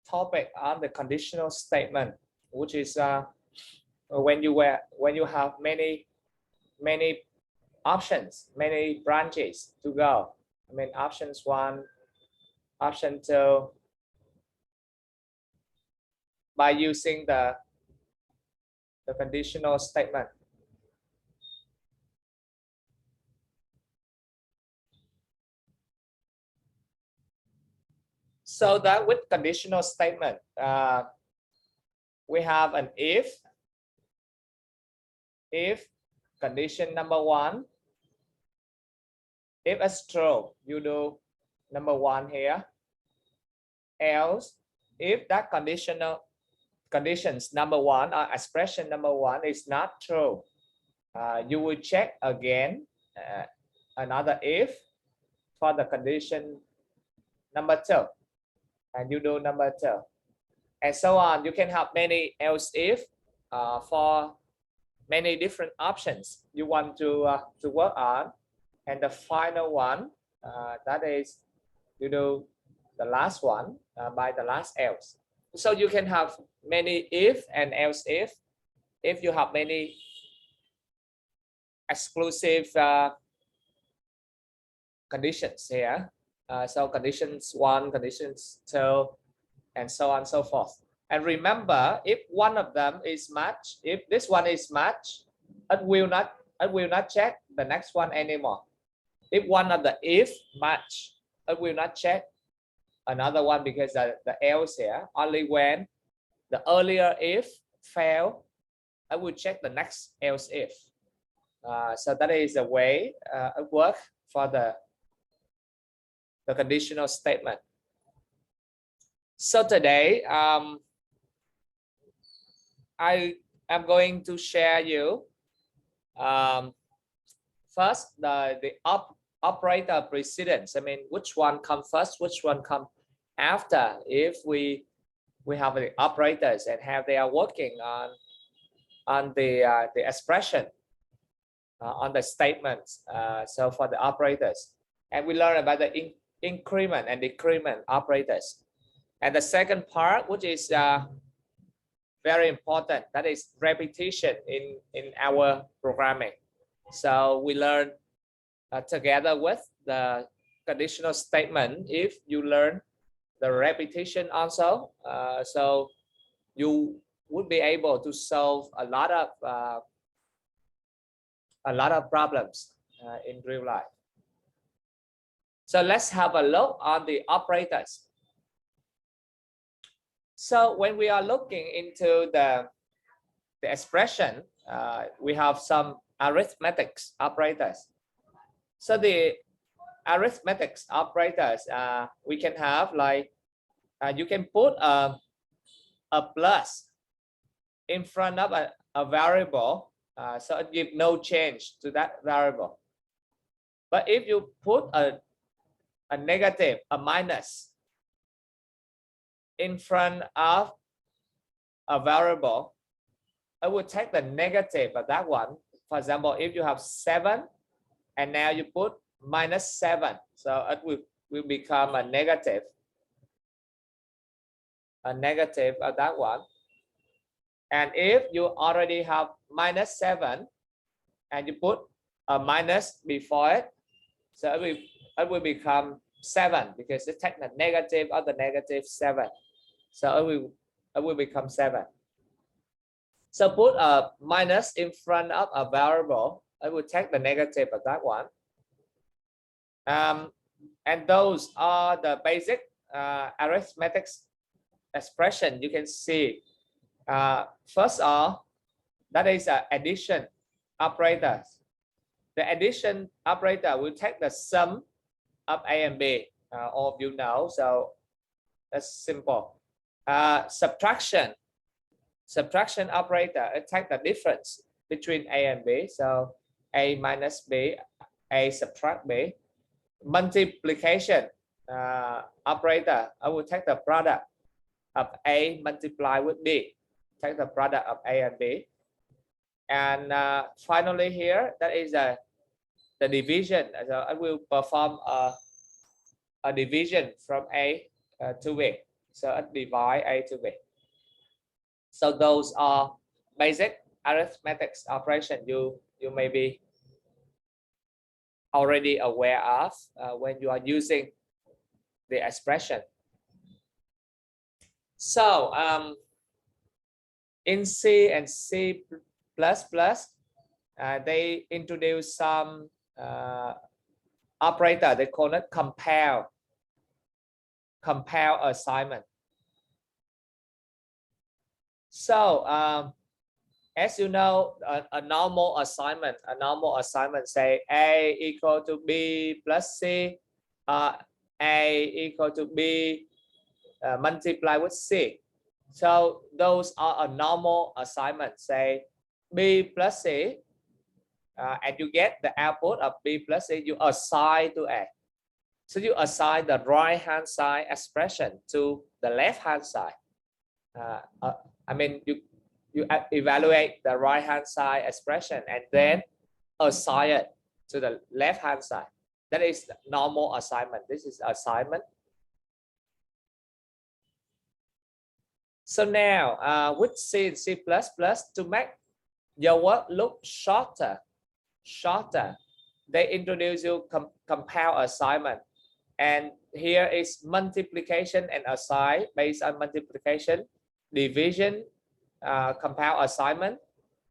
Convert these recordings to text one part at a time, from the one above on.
topic on the conditional statement, which is when you have many options, many branches to go. I mean, options 1, option 2, by using the conditional statement. So that with conditional statement, we have an if condition number 1, if it's true, you do number 1 here. Else, if that conditions number 1 or expression number 1 is not true, you will check again another if for the condition number 2, and you do number 2, and so on. You can have many else if for many different options you want to work on, and the final one, that is, you do the last one by the last else. So you can have many if and else if you have many exclusive conditions here. So conditions 1, conditions 2, and so on and so forth. And remember, if one of them is matched, if this one is matched, it will not check the next one anymore. If one of the if match, it will not check another one, because the else here, only when the earlier if fail, I will check the next else if. So that is the way it works for the conditional statement. So today, I am going to share you first the operator precedence. I mean, which one come first, which one come after, if we have the operators and how they are working on the expression on the statements. So for the operators, and we learn about the increment and decrement operators. And the second part, which is very important, that is repetition in our programming. So we learn together with the conditional statement, if you learn the repetition also, so you would be able to solve a lot of problems in real life. So let's have a look on the operators. So when we are looking into the expression, we have some arithmetic operators. So the arithmetic operators, we can have like, you can put a plus in front of a variable, so it gives no change to that variable. But if you put a negative, a minus in front of a variable, I would take the negative of that one. For example, if you have 7 and now you put -7, so it will become a negative of that one. And if you already have -7 and you put a minus before it, so it will become 7, because it takes the negative of the -7. So it will become 7. So put a minus in front of a variable, I will take the negative of that one. And those are the basic arithmetic expression you can see. First of all, that is an addition operator. The addition operator will take the sum of A and B. All of you know, so that's simple. Subtraction operator, it takes the difference between A and B. So A minus B, A subtract B. Multiplication operator, I will take the product of A multiplied with B. Take the product of A and B. And finally here, that is the division. So I will perform a division from A to B. So it divide A to B. So those are basic arithmetic operation you may be already aware of when you are using the expression. So in C and C++, they introduce some operator. They call it compare assignment. So as you know, a normal assignment say A equal to B plus C, A equal to B multiplied with C. So those are a normal assignment. Say B plus C, and you get the output of B plus C, you assign to A. So you assign the right hand side expression to the left hand side. I mean, you evaluate the right hand side expression and then assign it to the left hand side. That is the normal assignment. This is assignment. So now with C and C++, to make your work look shorter, they introduce you compare assignment. And here is multiplication and assign based on multiplication, division, compare assignment,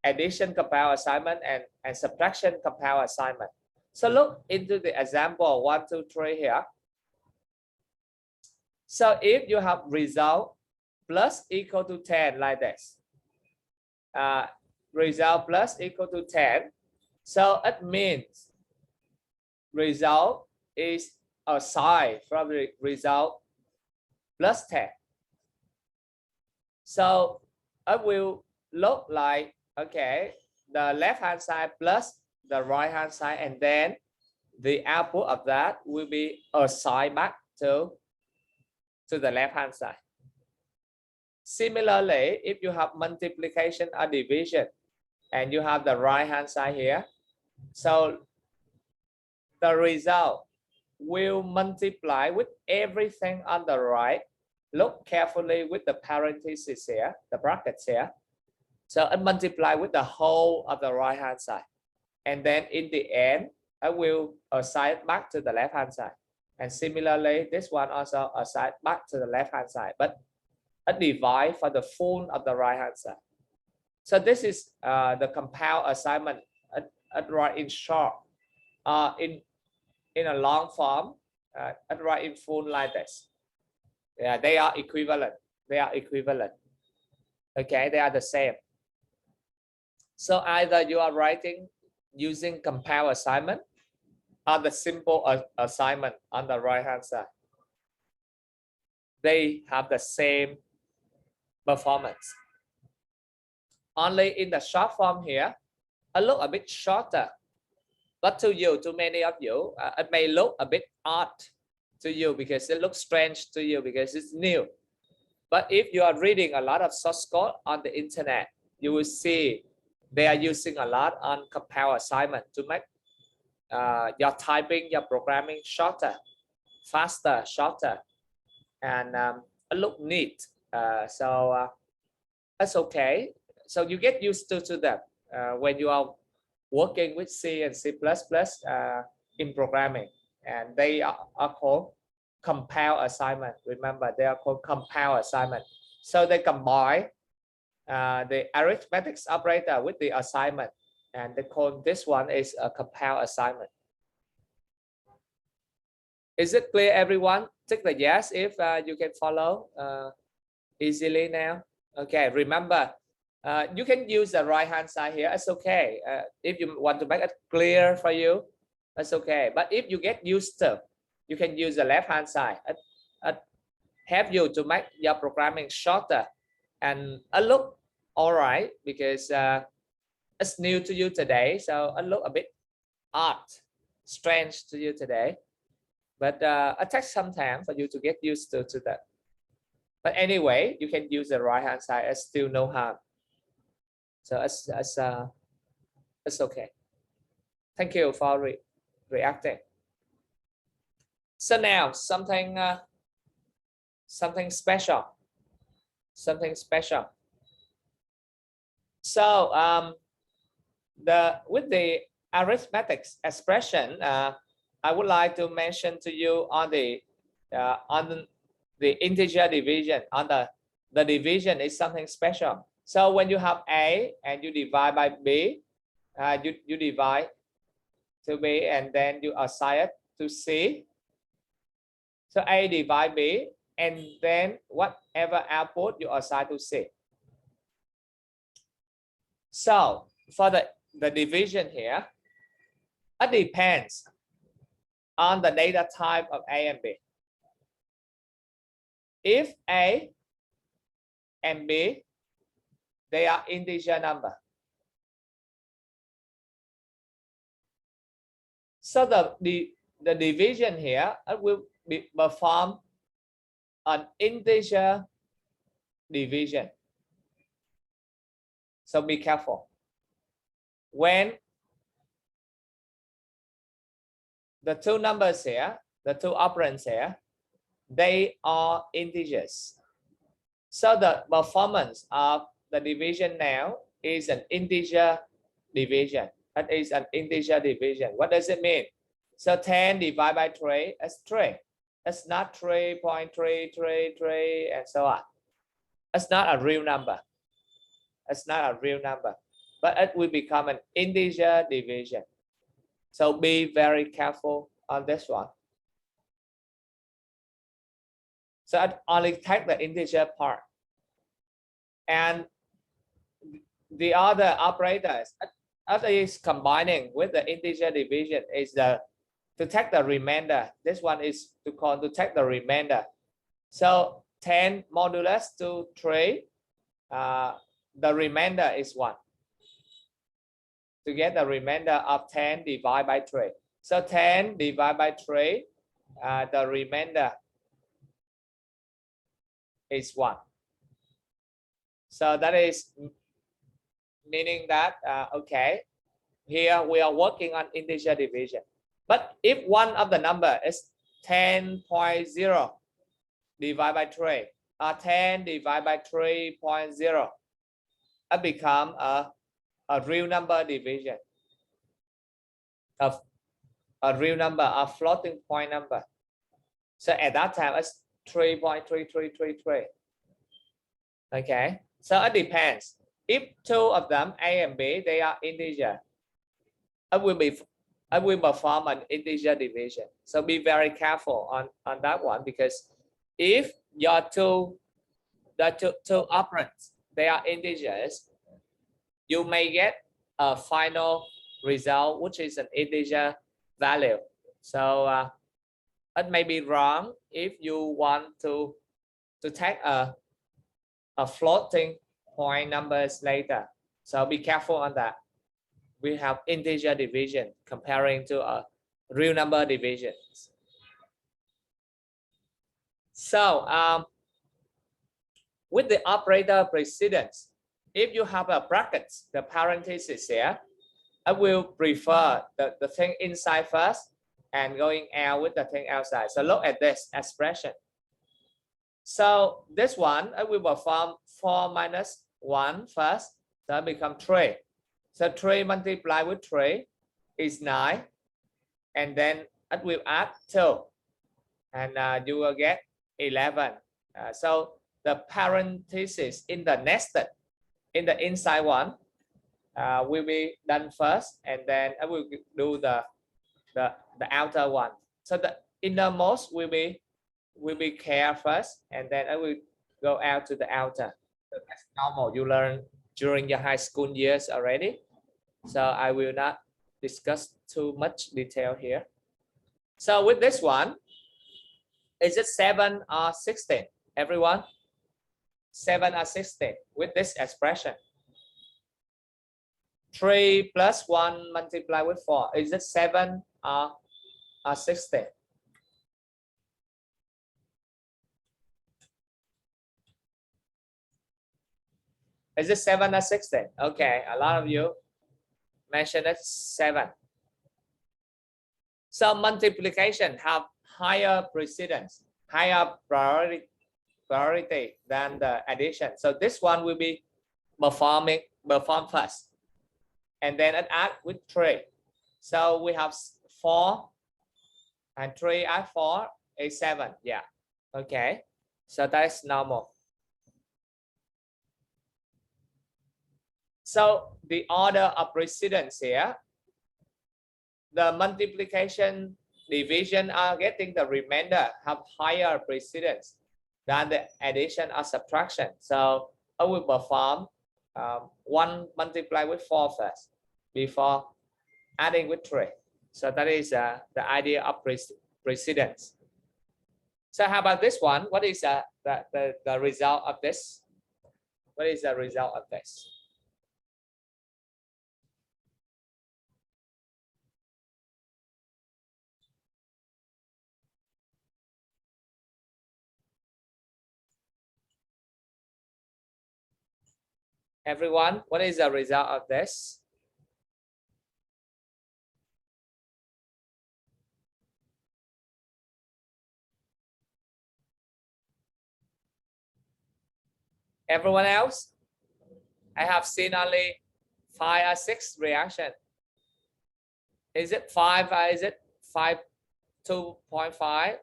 addition compare assignment, and subtraction compare assignment. So look into the example 1, 2, 3 here. So if you have result plus equal to 10 like this, result plus equal to 10, so it means result is assigned from the result plus 10. So it will look like, okay, the left hand side plus the right hand side, and then the output of that will be assigned back to the left hand side. Similarly, if you have multiplication or division and you have the right hand side here, so the result will multiply with everything on the right. Look carefully with the parentheses here, the brackets here. So it multiply with the whole of the right hand side. And then in the end, I will assign back to the left hand side. And similarly, this one also assign back to the left hand side, but a divide for the full of the right hand side. So this is the compile assignment. I'd write in short. In a long form, I'd write in full like this. Yeah, they are equivalent. Okay, they are the same. So either you are writing using compile assignment or the simple assignment on the right hand side. They have the same performance. Only in the short form here, it look a bit shorter. But to you, to many of you, it may look a bit odd to you because it looks strange to you because it's new. But if you are reading a lot of source code on the internet, you will see they are using a lot on compile assignment to make your typing, your programming shorter, faster, shorter, and it look neat. So that's okay. So you get used to them when you are working with C and C++ in programming, and they are called compile assignment. Remember, they are called compile assignment. So they combine the arithmetic operator with the assignment, and they call this one is a compile assignment. Is it clear, everyone? Tick the yes if you can follow easily now. Okay, remember, you can use the right hand side here. It's okay. If you want to make it clear for you, that's okay. But if you get used to, you can use the left hand side. It help you to make your programming shorter and it look all right because it's new to you today. So it look a bit odd, strange to you today. But it takes some time for you to get used to that. But anyway, you can use the right hand side. It's still no harm. So it's okay. Thank you for reacting. So now something something special, something special. So with the arithmetic expression, I would like to mention to you on the integer division. On the division is something special. So when you have a and you divide by b, you divide to b and then you assign it to c. So a divide b and then whatever output you assign to c. So for the division here, it depends on the data type of a and b. If a and b, they are integer number. So the division here, it will be performed an integer division. So be careful. When the two numbers here, the two operands here, they are integers. So the performance of the division now is an integer division. That is an integer division. What does it mean? So 10 divided by 3 is 3. It's not 3.333 and so on. It's not a real number. It's not a real number, but it will become an integer division. So be very careful on this one. So it only take the integer part. And the other operators, it is combining with the integer division is to take the remainder. This one is to take the remainder. So 10 modulus to 3, the remainder is 1. To get the remainder of 10 divided by 3. So 10 divided by 3, the remainder is 1. So that is meaning that, okay, here we are working on integer division. But if one of the number is 10.0 divided by 3, or 10 divided by 3.0, it becomes a real number division of a real number, a floating point number. So at that time, it's 3.3333. Okay, so it depends. If two of them, A and B, they are integer, it will perform an integer division. So be very careful on that one, because if your two operands, they are integers, you may get a final result which is an integer value. So it may be wrong if you want to take a floating point numbers later. So be careful on that. We have integer division comparing to a real number division. So with the operator precedence, if you have a bracket, the parenthesis here, I will prefer the thing inside first and going out with the thing outside. So look at this expression. So this one, I will perform 4 minus 1 first. So it becomes 3. So 3 multiplied with 3 is 9. And then it will add 2. And you will get 11. So the parenthesis in the nested, in the inside one, will be done first. And then I will do the outer one. So the innermost will be care first, and then I will go out to the outer. So that's normal. You learn during your high school years already. So I will not discuss too much detail here. So with this one, is it 7 or 16? Everyone? 7 or 16 with this expression. 3 plus 1 multiplied with 4. Is it 7 or 16? Is it 7 or 16? Okay, a lot of you mentioned it 7. So multiplication have higher precedence, higher priority than the addition. So this one will be perform first, and then add with 3. So we have 4 and 3 add 4 is 7. Yeah, okay, so that's normal. So the order of precedence here, the multiplication, division are getting the remainder have higher precedence than the addition or subtraction. So I will perform 1 multiplied with 4 first before adding with 3. So that is the idea of precedence. So how about this one? What is the result of this? What is the result of this? Everyone, what is the result of this? Everyone else? I have seen only 5 or 6 reaction. Is it 5 or is it 5, 2.5?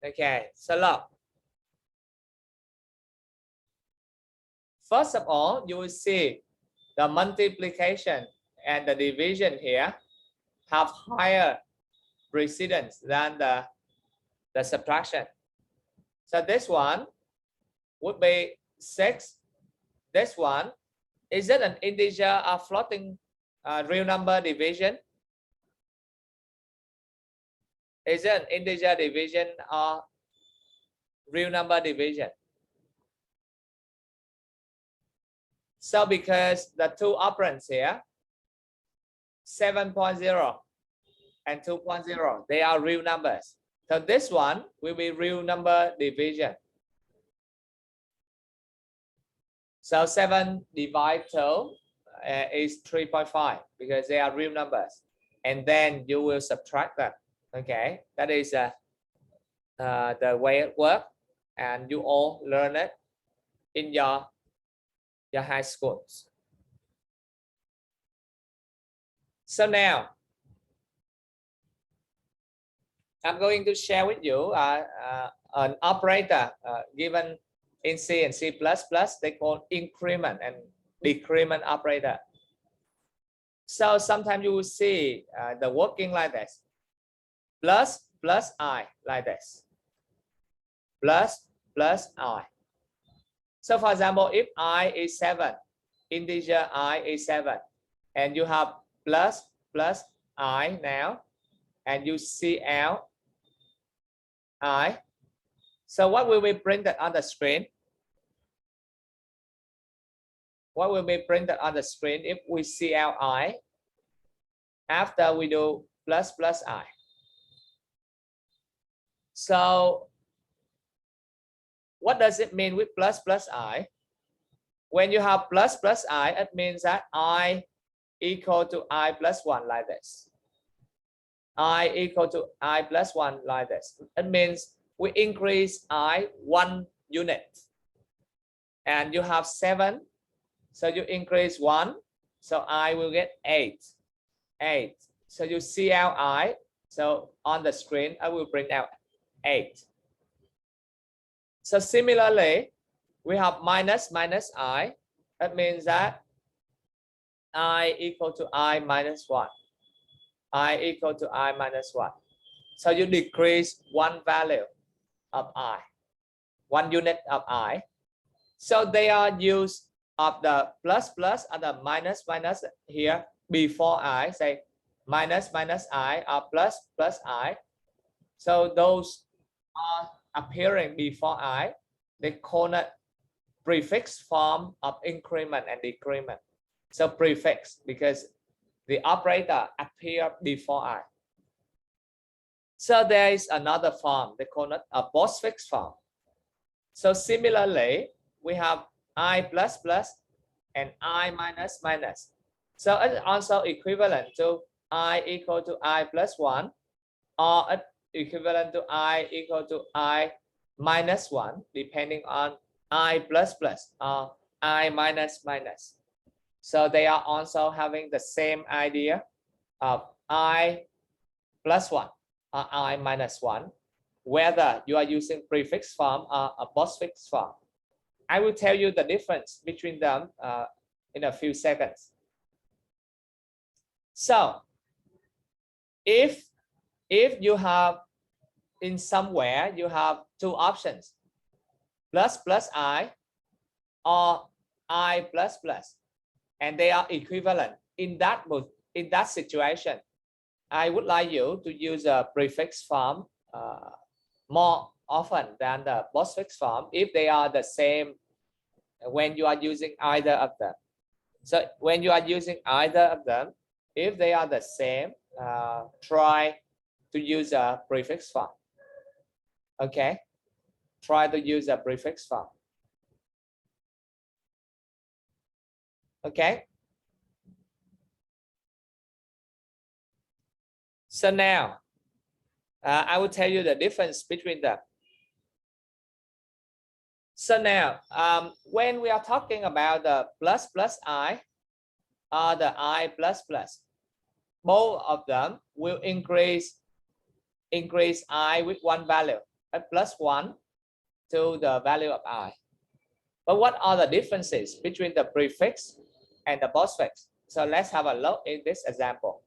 Okay, so look. First of all, you will see the multiplication and the division here have higher precedence than the subtraction. So this one would be 6. This one, is it an integer or floating real number division? Is it an integer division or real number division? So because the two operands here, 7.0 and 2.0, they are real numbers. So this one will be real number division. So 7 divided 2 is 3.5 because they are real numbers. And then you will subtract them. Okay, that is the way it works. And you all learn it in your high schools. So now, I'm going to share with you an operator given in C and C++. They call increment and decrement operator. So sometimes you will see the working like this. Plus I like this. Plus I. So for example, if I is 7, integer I is 7, and you have plus I now, and you see out I. So what will be printed on the screen? What will be printed on the screen if we see out I after we do plus I? So what does it mean with plus I? When you have plus I, it means that I equal to I plus 1 like this. I equal to I plus 1 like this. It means we increase I 1 unit. And you have 7. So you increase 1. So I will get 8. 8. So you see out I. So on the screen, I will bring out 8. So similarly, we have minus I. That means that I equal to I minus 1. I equal to I minus 1. So you decrease 1 value of I, 1 unit of I. So they are used of the plus and the minus here before I. Say minus I or plus I. So those are appearing before I. They call it prefix form of increment and decrement. So prefix because the operator appear before I. So there is another form. They call it a postfix form. So similarly, we have I plus and I minus. So it's also equivalent to I equal to I plus 1 or it's equivalent to I equal to I minus 1 depending on I plus plus or I minus minus. So they are also having the same idea of I plus 1 or I minus 1, whether you are using prefix form or a postfix form. I will tell you the difference between them in a few seconds. So if you have in somewhere you have two options, plus plus I or I plus plus, and they are equivalent in that situation, I would like you to use a prefix form more often than the postfix form if they are the same when you are using either of them. So when you are using either of them, if they are the same, try to use a prefix form. Okay, try to use a prefix form. Okay. So now, I will tell you the difference between them. So now, when we are talking about the plus plus I or the I plus plus, both of them will increase I with one value, plus 1 to the value of I. But what are the differences between the prefix and the postfix? So let's have a look in this example.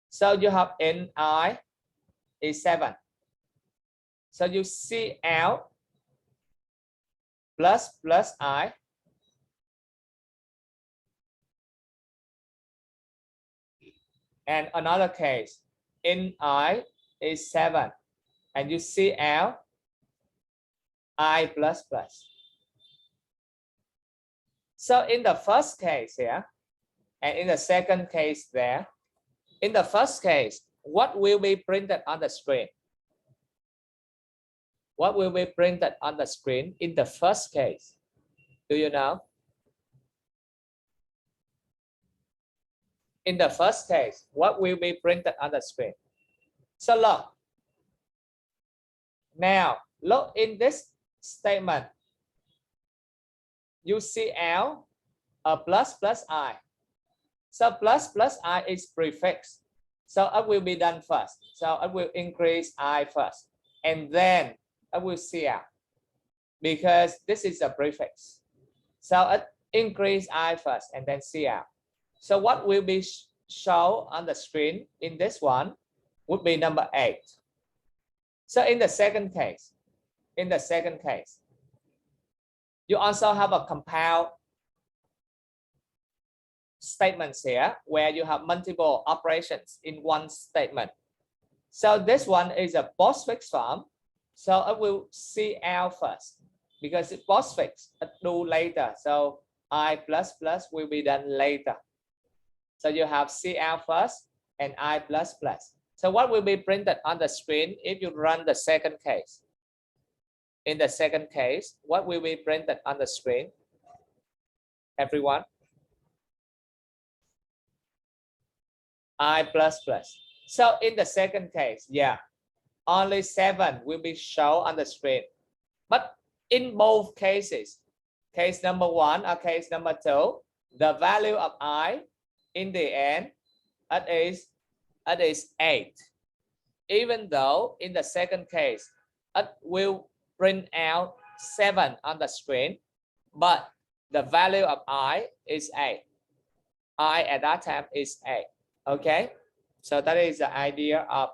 So you have NI is 7. So you see out plus plus I and another case NI is 7 and you see out I plus plus. So in the first case here and in the second case there, in the first case, what will be printed on the screen? What will be printed on the screen in the first case? Do you know? In the first case, what will be printed on the screen? So look. Now, look in this statement. You see L, a plus plus I. So plus plus I is prefix. So it will be done first. So it will increase I first. And then I will see out because this is a prefix. So it increase I first and then see out. So what will be shown on the screen in this one would be number 8. So in the second case, you also have a compound statements here where you have multiple operations in one statement. So this one is a postfix form. So I will see out first because it's postfix, it do later. So I plus plus will be done later. So you have C out first and I plus plus. So what will be printed on the screen if you run the second case? In the second case, what will be printed on the screen? Everyone? I plus plus. So in the second case, yeah, only 7 will be shown on the screen. But in both cases, case number 1 or case number 2, the value of I in the end, it is 8. Even though in the second case, it will print out 7 on the screen, but the value of I is 8. I at that time is 8. Okay, so that is the idea of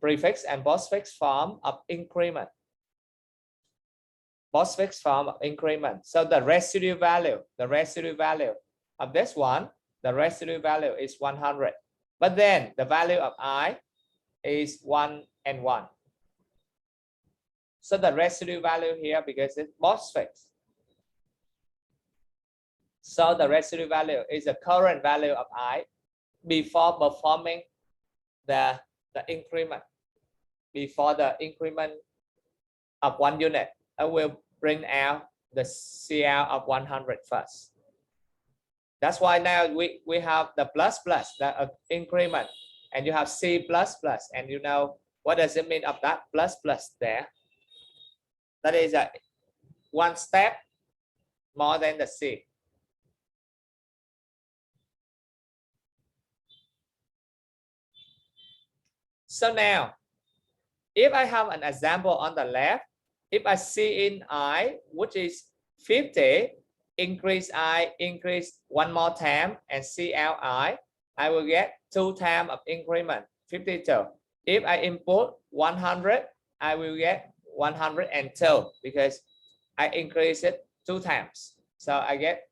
prefix and postfix form of increment. Postfix form of increment. So the residue value of this one, the residue value is 100. But then the value of I is 1 and 1. So the residue value here, because it's postfix. So the residue value is the current value of I before performing the increment. Before the increment of 1 unit, I will bring out the CL of 100 first. That's why now we have the plus plus, the increment, and you have C plus plus, and you know what does it mean of that plus plus there? That is one step more than the C. So now, if I have an example on the left, if I see in I, which is 50, increase I, increase one more time, and CLI, I will get 2 times of increment, 52. If I input 100, I will get 102 because I increase it 2 times. So I get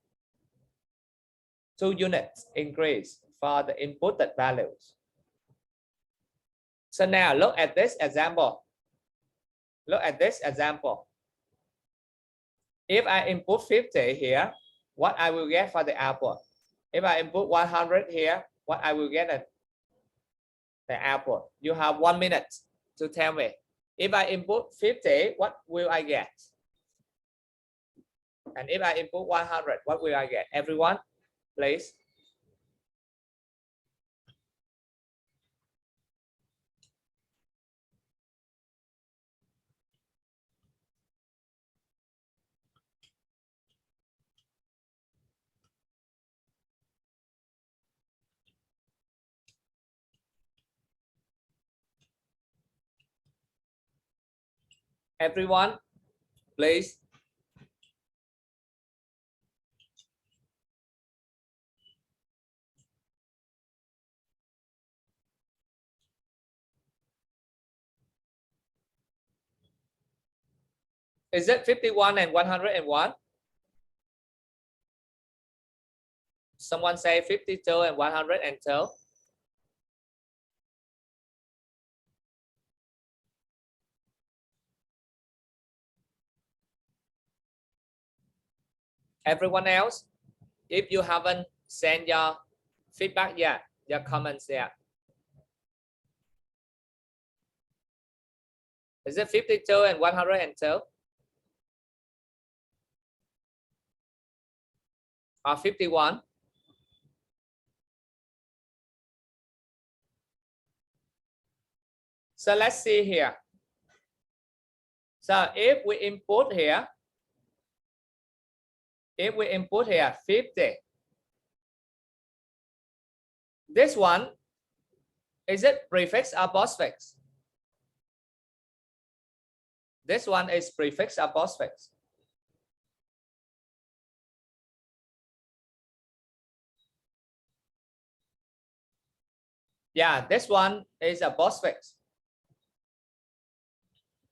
2 units increase for the inputted values. So now look at this example. Look at this example. If I input 50 here, what I will get for the output? If I input 100 here, what I will get at the output? You have 1 minute to tell me. If I input 50, what will I get? And if I input 100, what will I get? Everyone, please. Everyone, please. Is it 51 and 101? Someone say 52 and 102. Everyone else, if you haven't sent your feedback yet, your comments yet. Is it 52 and 102? Or 51? So let's see here. So if we input here, 50, this one, is it prefix or postfix? This one is prefix or postfix? Yeah, this one is a postfix.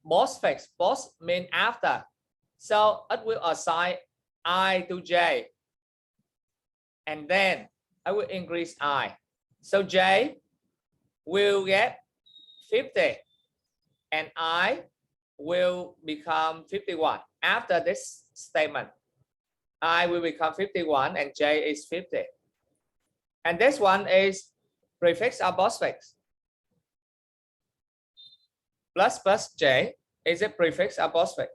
Postfix, post mean after. So it will assign I to J. And then I will increase I. So J will get 50 and I will become 51. After this statement, I will become 51 and J is 50. And this one is prefix or postfix? Plus J, is it prefix or postfix?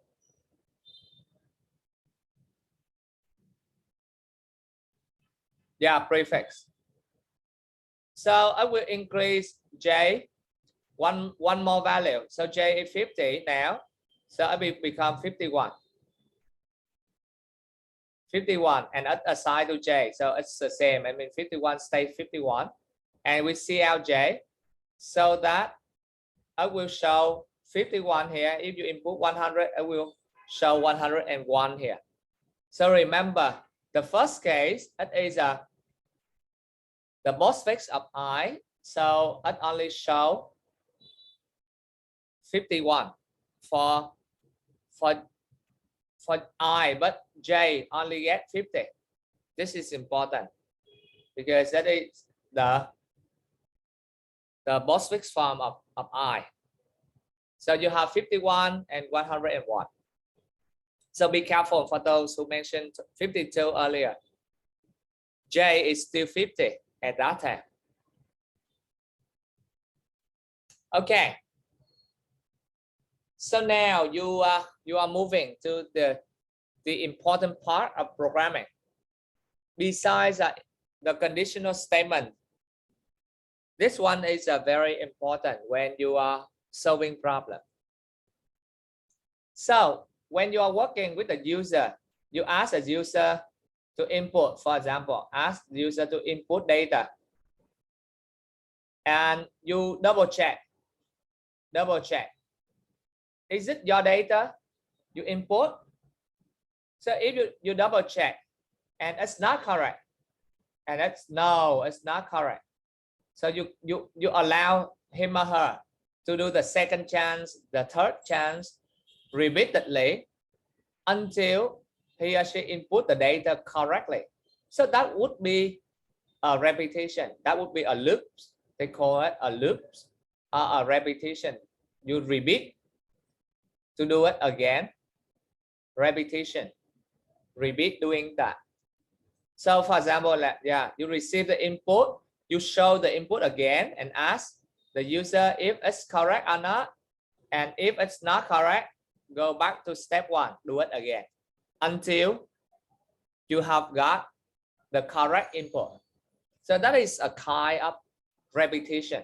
Yeah, prefix. So I will increase J one more value. So J is 50 now. So I will become 51. 51 and assign to J. So it's the same. I mean 51 stays 51. And we see out J so that I will show 51 here. If you input 100, I will show 101 here. So remember, the first case, it is the postfix of I. So it only show 51 for I, but J only get 50. This is important because that is the postfix form of I. So you have 51 and 101. So be careful for those who mentioned 52 earlier. J is still 50 at that time. Okay. So now you are moving to the important part of programming. Besides the conditional statement, this one is very important when you are solving problem. So when you are working with the user, you ask the user to input, for example, ask the user to input data, and you double check. Is it your data you import? So if you double check and it's not correct, and it's not correct, so you allow him or her to do the second chance, the third chance, repeatedly until he or she input the data correctly. So that would be a repetition. That would be a loop. They call it a loop or a repetition. You repeat to do it again. Repetition. Repeat doing that. So for example, you receive the input, you show the input again and ask the user if it's correct or not. And if it's not correct, go back to step 1, do it again until you have got the correct input. So that is a kind of repetition,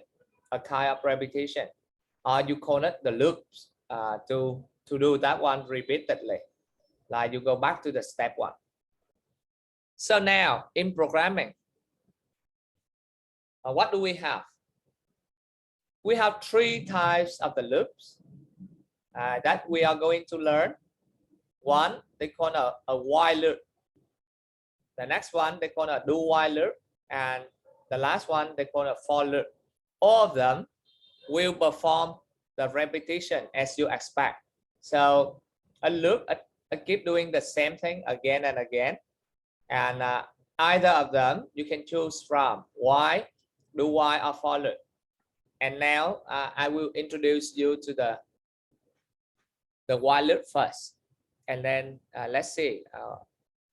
you call it the loops to do that one repeatedly. Like you go back to the step 1. So now in programming, what do we have? We have 3 types of the loops that we are going to learn. One, they call a while loop. The next one, they call a do while loop. And the last one, they call a for loop. All of them will perform the repetition as you expect. So a loop, I keep doing the same thing again and again. And either of them, you can choose from while, do while, or for loop. And now I will introduce you to the while loop first. And then let's see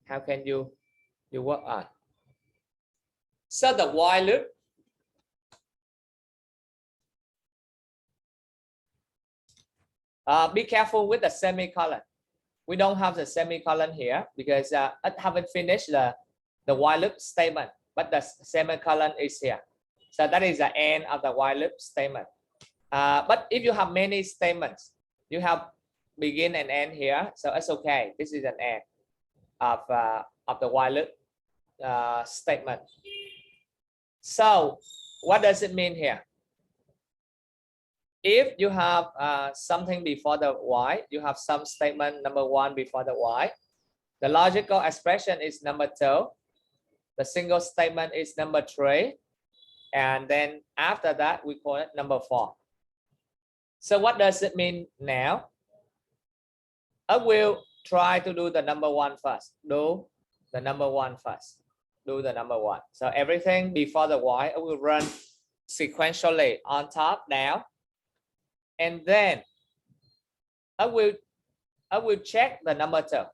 how can you work on. So the while loop, be careful with the semicolon. We don't have the semicolon here because I haven't finished the while loop statement, but the semicolon is here. So that is the end of the while loop statement. But if you have many statements, you have begin and end here, so it's okay. This is an end of the while loop statement. So what does it mean here? If you have something before the while, you have some statement number 1 before the while. The logical expression is number 2. The single statement is number 3. And then after that, we call it number 4. So what does it mean now? I will try to do the number 1 first. Do the number 1 first. Do the number 1. So everything before the while, I will run sequentially on top, down. And then I will check the number 2.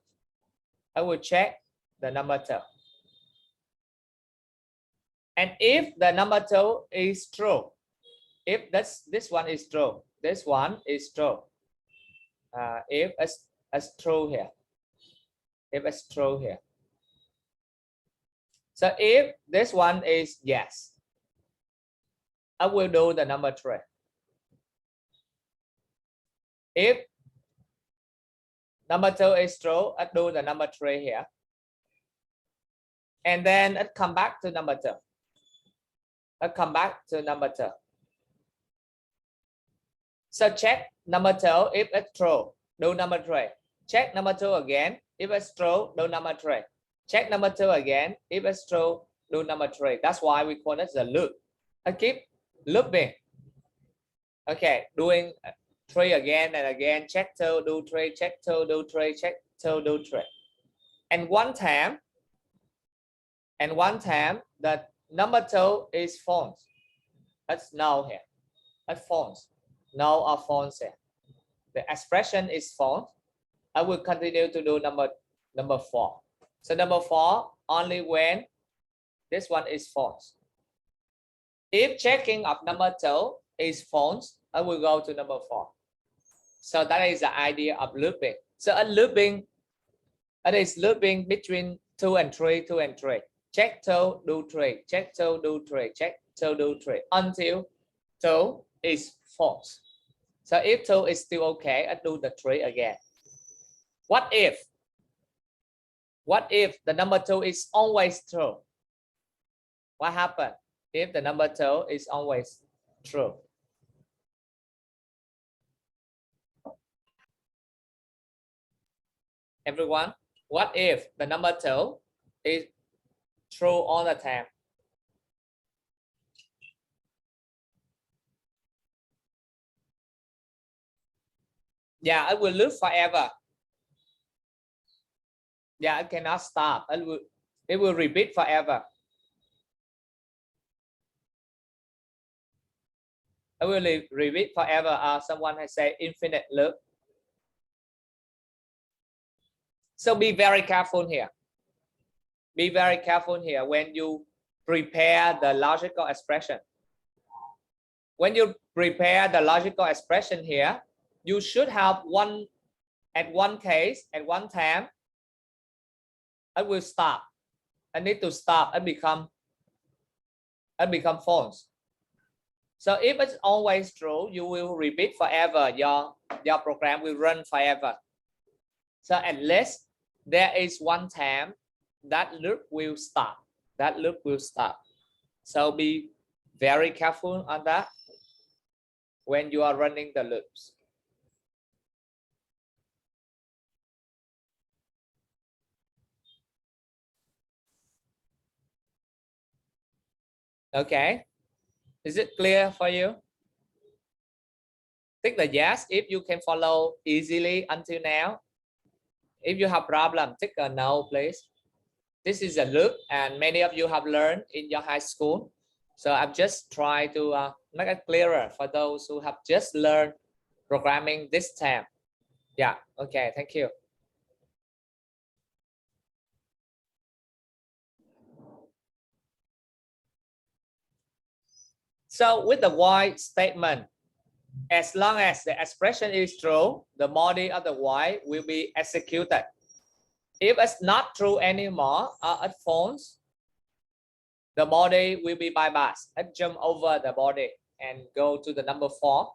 I will check the number 2. And if the number 2 is true, if this one is true, this one is true. If it's true here, if it's true here. So if this one is yes, I will do the number 3. If number 2 is true, I do the number 3 here. And then I come back to number 2. I come back to number 2. So check number 2, if it's true, do number 3. Check number 2 again, if it's true, do number 3. Check number 2 again, if it's true, do number 3. That's why we call it the loop. I keep looping. Okay, doing 3 again and again, check 2, do 3, check 2, do 3, check 2, do 3. And one time, the number 2 is false. That's null here. That's false. Null or false here. The expression is false. I will continue to do number 4. So number 4 only when this one is false. If checking of number 2 is false, I will go to number 4. So that is the idea of looping. So a looping, it is looping between 2 and 3, 2 and 3. Check 2, do 3, check 2, do 3, check 2, do 3 until 2 is false. So if 2 is still okay, I do the 3 again. What if the number 2 is always true? What happens if the number 2 is always true? Everyone, what if the number 2 is true all the time? Yeah, it will loop forever. Yeah, it cannot stop. It will repeat forever. It will repeat forever. Someone has said infinite loop. So be very careful here. Be very careful here when you prepare the logical expression. When you prepare the logical expression here, you should have one case at one time. It will stop. I need to stop. It become false. So if it's always true, you will repeat forever. Your program will run forever. So at least there is one time that loop will stop. That loop will stop. So be very careful on that when you are running the loops. Okay, is it clear for you? Tick the yes if you can follow easily until now. If you have problem, tick a no, please. This is a loop, and many of you have learned in your high school. So I'm just trying to make it clearer for those who have just learned programming this time. Yeah, okay, thank you. So with the while statement, as long as the expression is true, the body of the while will be executed. If it's not true anymore or it false, the body will be bypassed. It jump over the body and go to the number 4.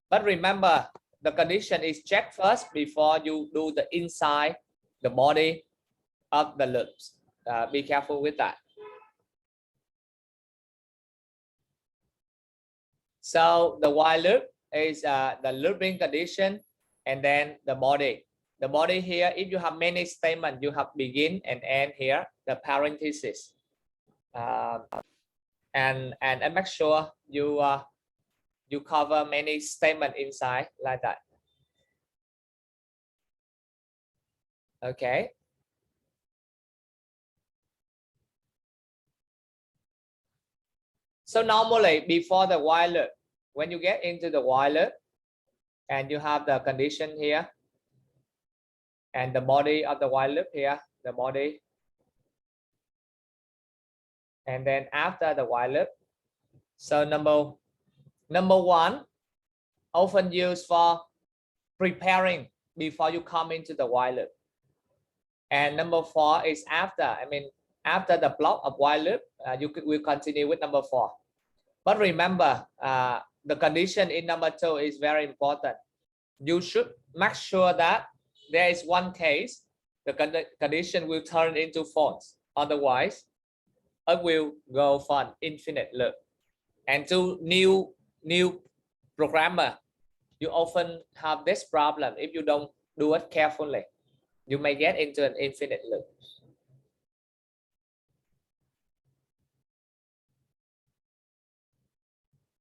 But remember, the condition is checked first before you do the inside the body of the loops. Be careful with that. So the while loop is the looping condition, and then the body. The body here, if you have many statements, you have begin and end here, the parenthesis. And make sure you cover many statements inside like that. Okay. So normally before the while loop, when you get into the while loop and you have the condition here and the body of the while loop here, the body, and then after the while loop. So number 1 often used for preparing before you come into the while loop, and number 4 is after. After the block of while loop, you will continue with number 4. But remember, the condition in number 2 is very important. You should make sure that there is one case the condition will turn into false. Otherwise, it will go for an infinite loop. And to new programmer, you often have this problem. If you don't do it carefully, you may get into an infinite loop.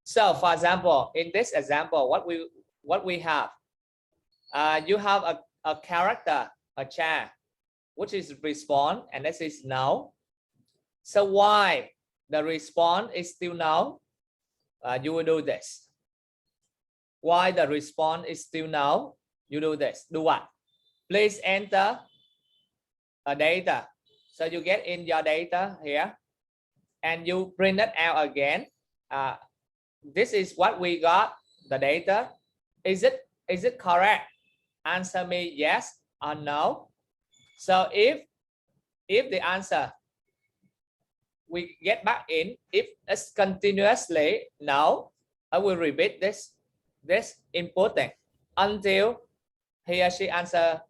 So for example, in this example, what we have, you have a character, a child, which is response, and this is no. So why the response is still no? You will do this. Why the response is still no? You do this. Do what? Please enter a data. So you get in your data here, and you print it out again. This is what we got, the data. Is it correct? Answer me yes or no. So if the answer we get back in, if it's continuously no, I will repeat this inputting until he or she answer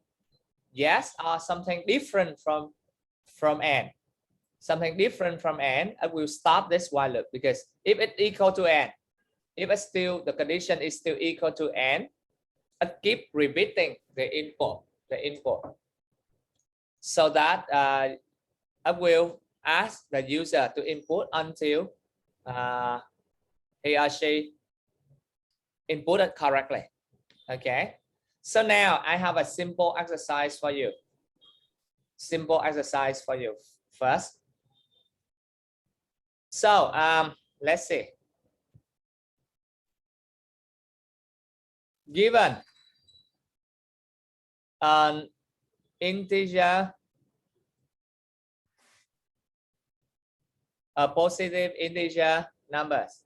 yes or something different from n, something different from n, I will stop this while loop, because if it's equal to n, if it's still the condition is still equal to n, I keep repeating the input, so that I will ask the user to input until he or she inputted correctly. Okay, so now I have a simple exercise for you. Simple exercise for you first. So let's see. Given an integer, a positive integer numbers.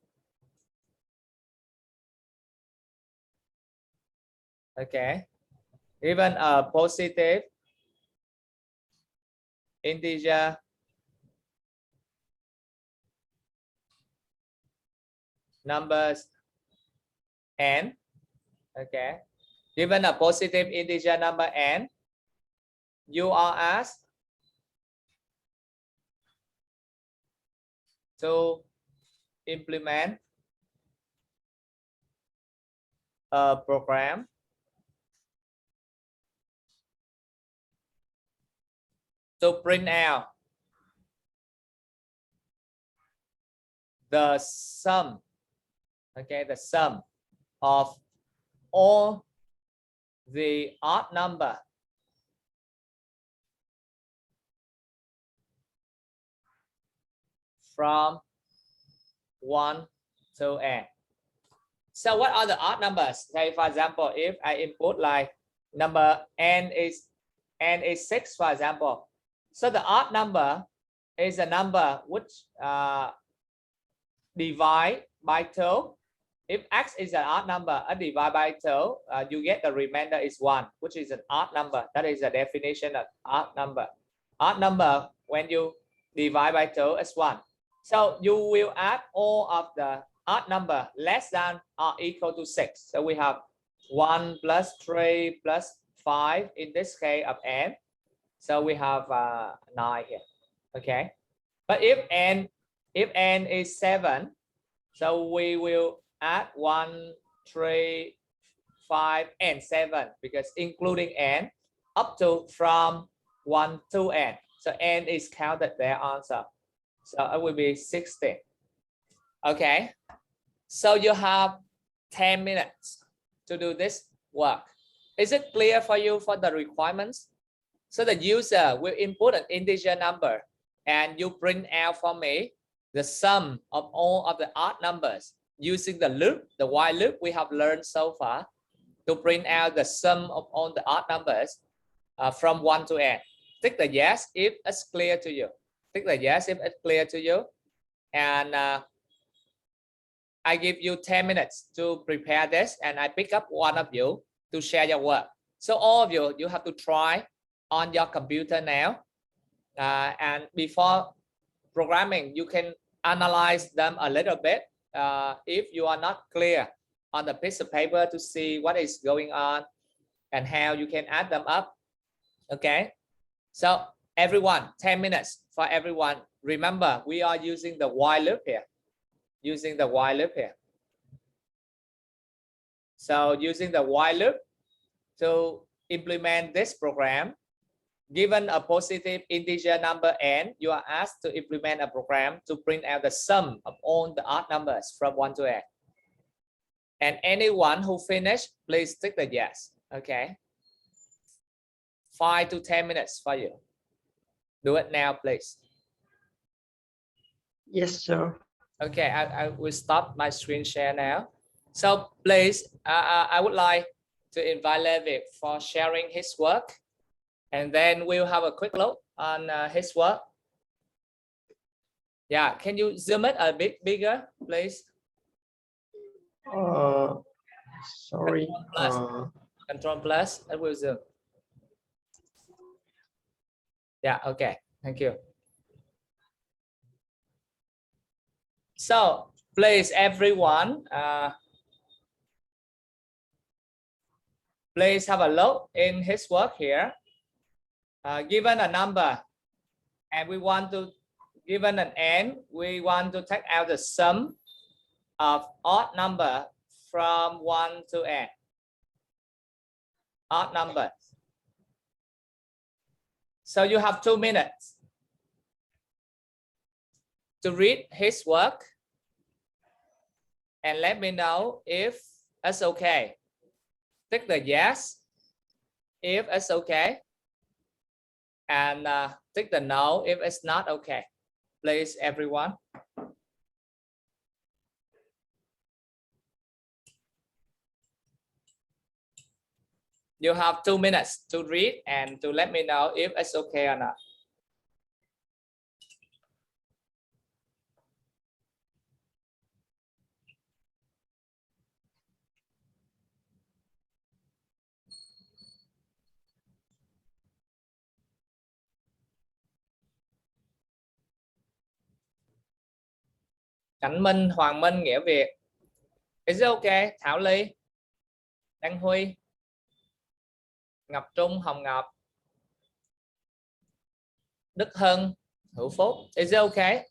Okay, given a positive integer numbers n. Okay, given a positive integer number n, you are asked to implement a program to print out the sum, okay, the sum of all the odd number from 1 to n. So what are the odd numbers? Say for example, if I input like number n is 6, for example, so the odd number is a number which divide by 2. If x is an odd number, divide by 2, you get the remainder is 1, which is an odd number. That is the definition of odd number. Odd number, when you divide by 2, is 1. So you will add all of the odd number less than or equal to 6. So we have 1 plus 3 plus 5 in this case of n. So we have 9 here. Okay. But if n is 7, so we will add 1, 3, 5, and 7, because including n up to from 1 to n. So n is counted there also. So it will be 16. Okay. So you have 10 minutes to do this work. Is it clear for you for the requirements? So the user will input an integer number and you print out for me the sum of all of the odd numbers using the loop, the while loop we have learned so far, to print out the sum of all the odd numbers from 1 to n. Tick the yes if it's clear to you. Tick the yes if it's clear to you. And I give you 10 minutes to prepare this, and I pick up one of you to share your work. So all of you, you have to try on your computer now. And before programming, you can analyze them a little bit if you are not clear on the piece of paper to see what is going on and how you can add them up. Okay, so everyone, 10 minutes for everyone. Remember, we are using the while loop here. Using the while loop here. So using the while loop to implement this program, given a positive integer number n, you are asked to implement a program to print out the sum of all the odd numbers from 1 to n. And anyone who finished, please tick the yes. Okay. 5 to 10 minutes for you. Do it now, please. Yes, sir. Okay, I will stop my screen share now. So please, I would like to invite Levi for sharing his work, and then we'll have a quick look on his work. Yeah, can you zoom it a bit bigger, please? Sorry. Control plus, I will zoom. Yeah, okay, thank you. So please, everyone, Please have a look in his work here. Given a number and we want to, given an n, we want to take out the sum of odd number from 1 to n. Odd numbers. So you have 2 minutes to read his work and let me know if it's okay. Tick the yes if it's okay, and tick the no if it's not okay. Please, everyone. You have 2 minutes to read and to let me know if it's okay or not. Cảnh Minh, Hoàng Minh, Nghĩa Việt. Is it okay? Thảo Ly, Đăng Huy, Ngọc Trung, Hồng Ngọc, Đức Hưng, Hữu Phúc. Is it okay?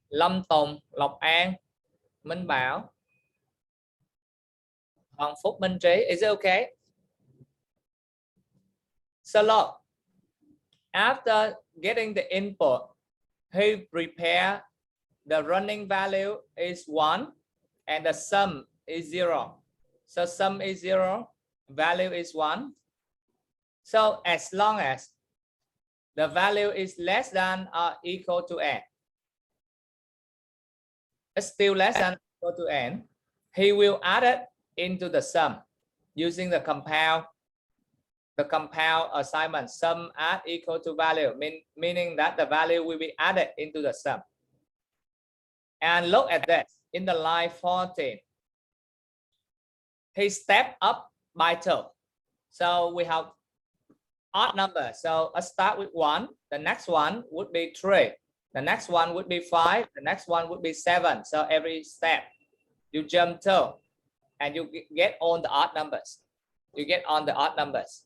Lâm Tùng, Lộc An, Minh Bảo, Hoàng Phúc, Minh Trí. Is it okay? So look, after getting the input, he prepare the running value is 1 and the sum is 0. So sum is 0, value is 1. So as long as the value is less than or equal to n, it's still less than or equal to n, he will add it into the sum using the compound assignment, sum add equal to value, meaning that the value will be added into the sum. And look at that in the line 14. He stepped up by 2. So we have odd number. So let's start with 1. The next one would be 3. The next one would be 5. The next one would be 7. So every step you jump 2 and you get on the odd numbers. You get on the odd numbers.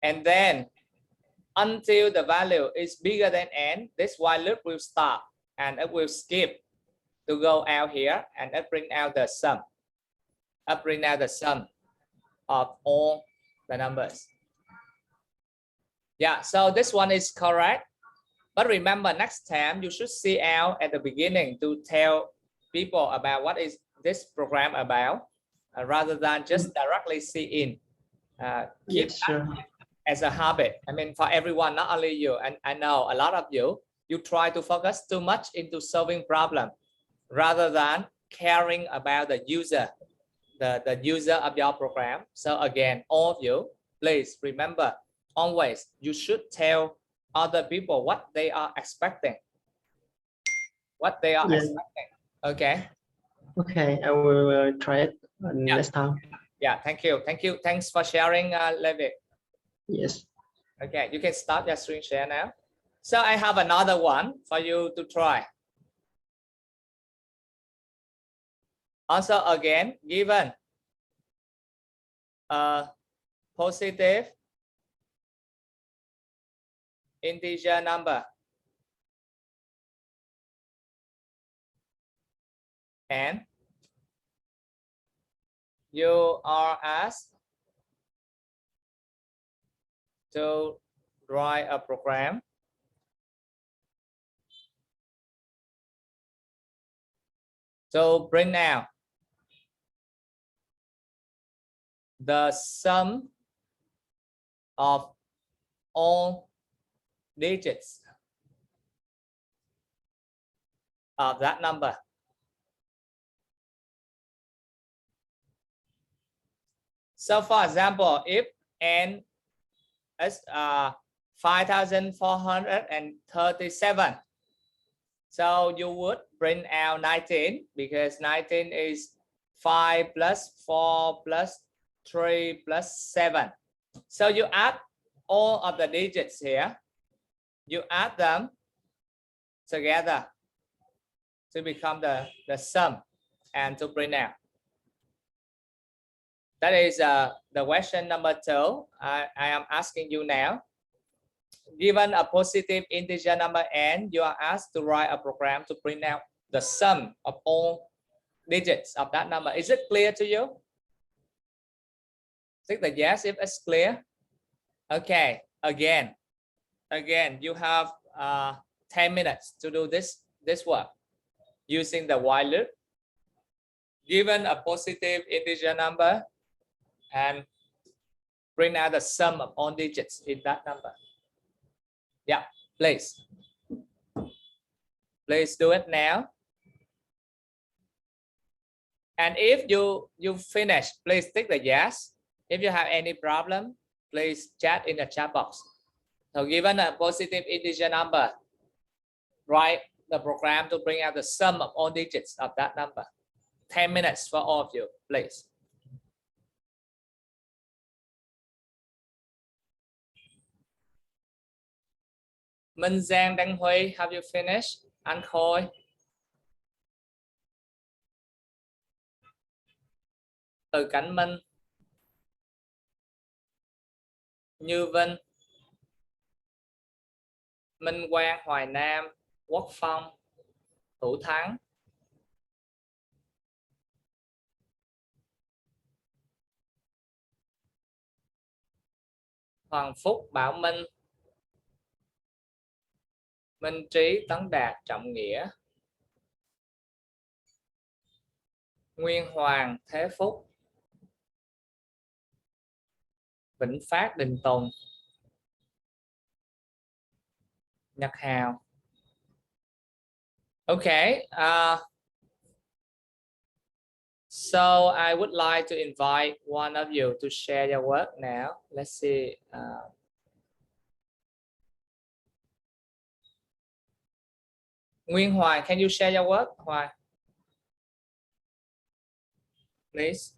And then until the value is bigger than n, this while loop will stop and it will skip to go out here and it bring out the sum. It bring out the sum of all the numbers. Yeah, so this one is correct. But remember, next time you should see out at the beginning to tell people about what is this program about, rather than just directly see in. Keep Yes, sure. As a habit. I mean, for everyone, not only you, and I know a lot of you try to focus too much into solving problem rather than caring about the user, the user of your program. So again, all of you, please remember, always you should tell other people what they are expecting. What they are expecting. Okay. Okay, I will try it next time. Yeah, thank you. Thank you. Thanks for sharing, Levi. Yes. Okay, you can start your screen share now. So I have another one for you to try. Also, again, given a positive integer number and you are asked to write a program to bring out the sum of all digits of that number. So for example, if n is 5,437, so you would bring out 19 because 19 is 5 plus 4 plus 3 plus 7. So you add all of the digits here, you add them together to become the sum, and to print out. That is the question number 2. I am asking you now. Given a positive integer number n, you are asked to write a program to print out the sum of all digits of that number. Is it clear to you? Click the yes if it's clear. Okay, again, you have 10 minutes to do this work using the while loop. Given a positive integer number and print out the sum of all digits in that number. Yeah, please do it now. And if you finish, please tick the yes. If you have any problem, please chat in the chat box. So given a positive integer number, write the program to bring out the sum of all digits of that number. 10 minutes for all of you, please. Minh Giang, Đăng Huy, have you finished? Anh Khôi. Từ Cảnh Minh. Như Vinh. Minh Quang, Hoài Nam, Quốc Phong, Thủ Thắng. Hoàng Phúc, Bảo Minh. Minh Trí, Tấn Đạt, Trọng Nghĩa. Nguyên Hoàng, Thế Phúc. Vĩnh Phát, Đình Tùng. Nhật Hào. Okay. So I would like to invite one of you to share your work now. Let's see. Nguyên Hoàng, can you share your work? Hoàng, please.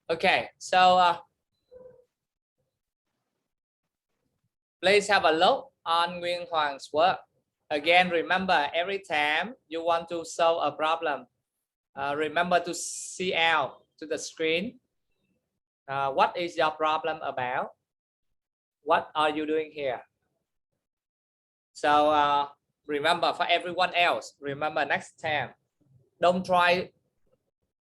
Okay, so please have a look on Nguyên Hoàng work. Again, remember, every time you want to solve a problem, remember to see out to the screen. What is your problem about? What are you doing here? So remember, for everyone else, remember next time, don't try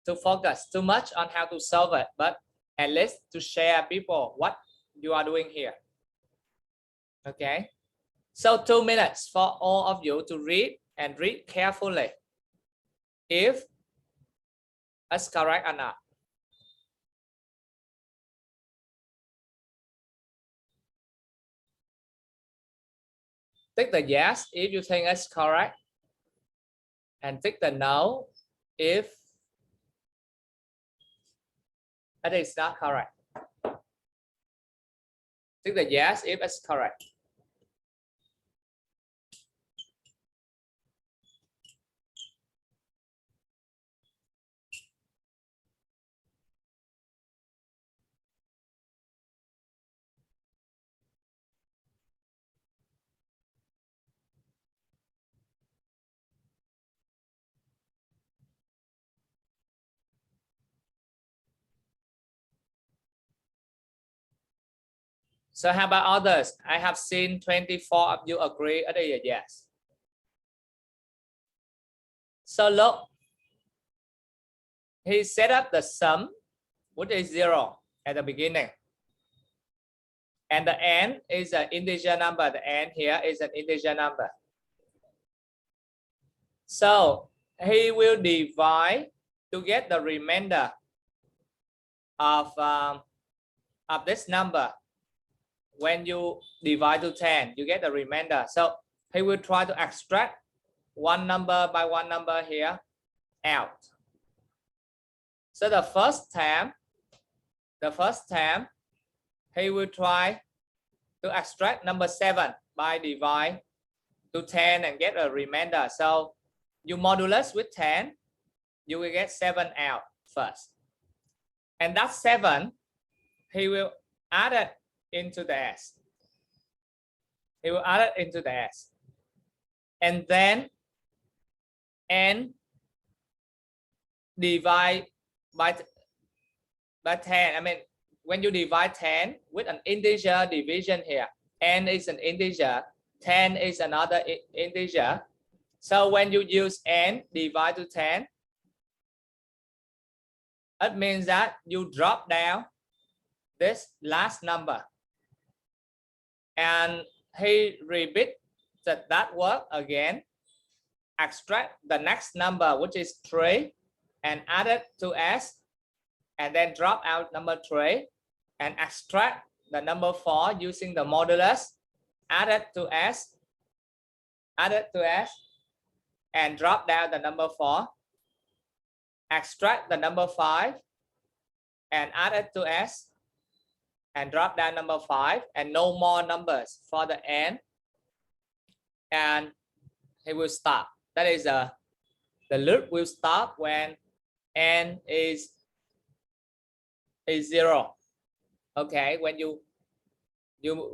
to focus too much on how to solve it, but at least to share people what you are doing here. Okay, so 2 minutes for all of you to read and read carefully if it's correct or not. Tick the yes if you think it's correct, and tick the no if it is not correct. Tick the yes if it's correct. So how about others? I have seen 24 of you agree. Yes. So look, he set up the sum, which is 0 at the beginning. And the n is an integer number. The n here is an integer number. So he will divide to get the remainder of this number. When you divide to 10, you get the remainder. So he will try to extract one number by one number here out. So the first time, he will try to extract number 7 by divide to 10 and get a remainder. So you modulus with 10, you will get 7 out first. And that 7, he will add it into the S. He will add it into the S. And then n divide by 10. I mean, when you divide 10 with an integer division here, n is an integer, 10 is another integer. So when you use n divide to 10, it means that you drop down this last number. And he repeated that word again, extract the next number, which is 3, and add it to S, and then drop out number 3 and extract the number 4 using the modulus, add it to S, and drop down the number 4, extract the number 5 and add it to S, and drop down number 5, and no more numbers for the n, and he will stop. That is the loop will stop when n is 0. Okay, when you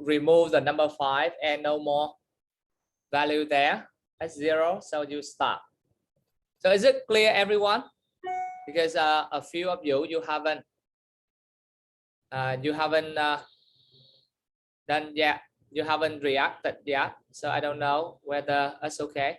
remove the number 5 and no more value there at 0, so you stop. So is it clear, everyone? Because a few of you haven't done yet, you haven't reacted yet, so I don't know whether it's okay.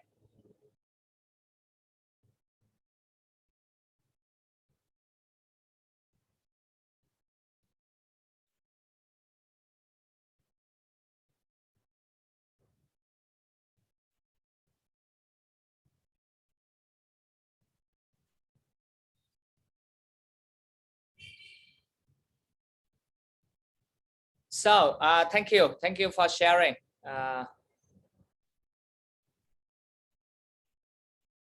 So thank you for sharing.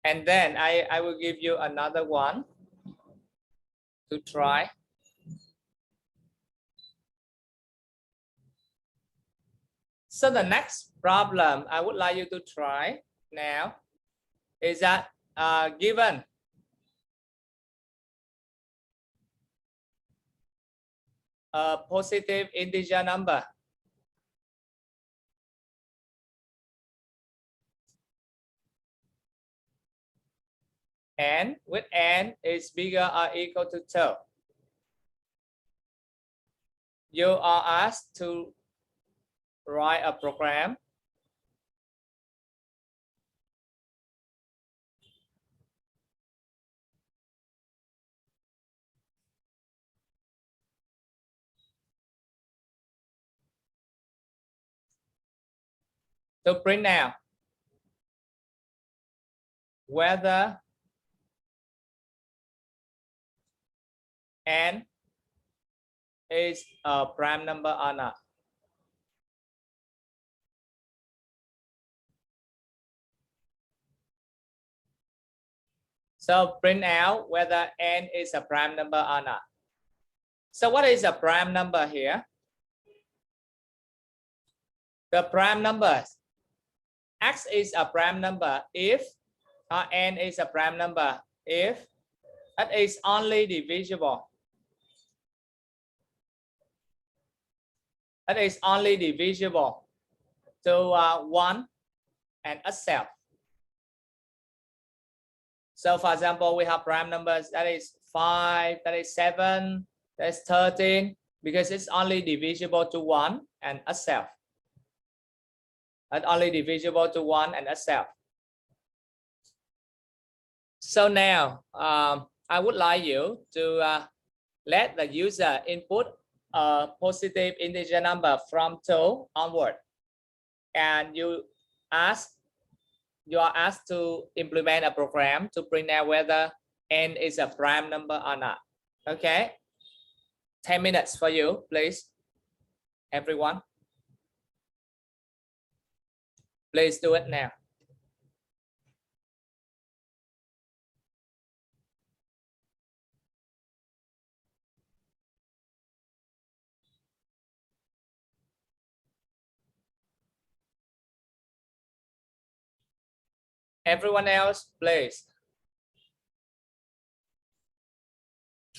And then I will give you another one to try. So the next problem I would like you to try now is that given a positive integer number, n with n is bigger or equal to 2, you are asked to write a program to print out whether n is a prime number or not. So print out whether n is a prime number or not. So what is a prime number here? The prime numbers, x is a prime number if n is a prime number if it is only divisible. It is only divisible to 1 and itself. So for example, we have prime numbers that is 5, that is 7, that is 13, because it's only divisible to 1 and itself. It's only divisible to 1 and itself. So now I would like you to let the user input a positive integer number from 2 onward, and you are asked to implement a program to print out whether n is a prime number or not. Okay, 10 minutes for you, please, everyone. Please do it now. Everyone else, please.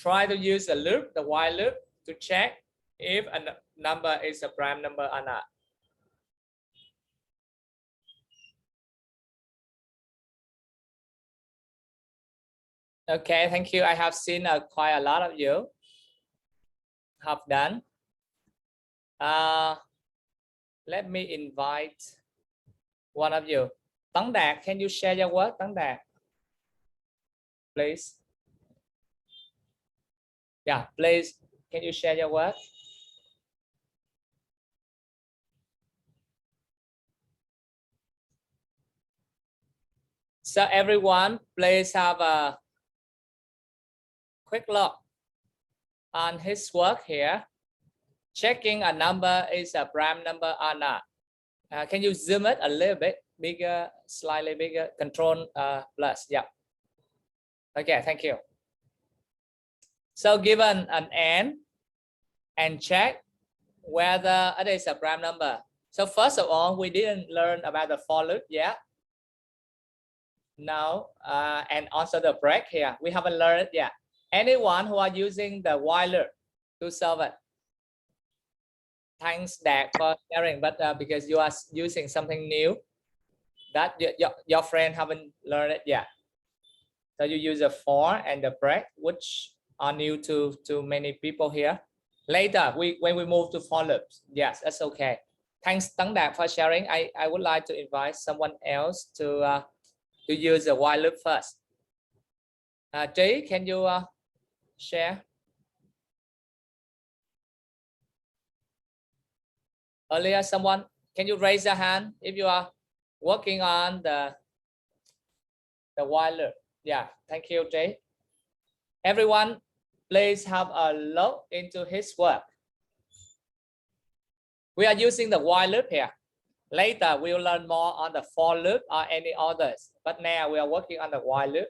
try to use a loop, the while loop, to check if a number is a prime number or not. Okay, thank you. I have seen quite a lot of you have done. Let me invite one of you. Tấn Đạt, can you share your work, Tấn Đạt? Please. Yeah, please. Can you share your work? So everyone, please have a quick look on his work here. Checking a number is a prime number or not. Can you zoom it a little bit bigger, slightly bigger? Control plus. Yeah. Okay, thank you. So given an n and check whether it is a prime number. So first of all, we didn't learn about the for loop yet. No, and also the break here. We haven't learned it yet. Anyone who are using the while loop to solve it? Thanks, Dad, for sharing. But because you are using something new that your friend haven't learned it yet. So you use the for and the break, which are new to many people here. Later, when we move to for loops, yes, that's okay. Thanks, Tấn Đạt, for sharing. I would like to invite someone else to use the while loop first. Trí, can you share? Earlier, someone, can you raise your hand if you are working on the while loop? Yeah, thank you, Trí. Everyone, please have a look into his work. We are using the while loop here. Later, we will learn more on the for loop or any others. But now we are working on the while loop.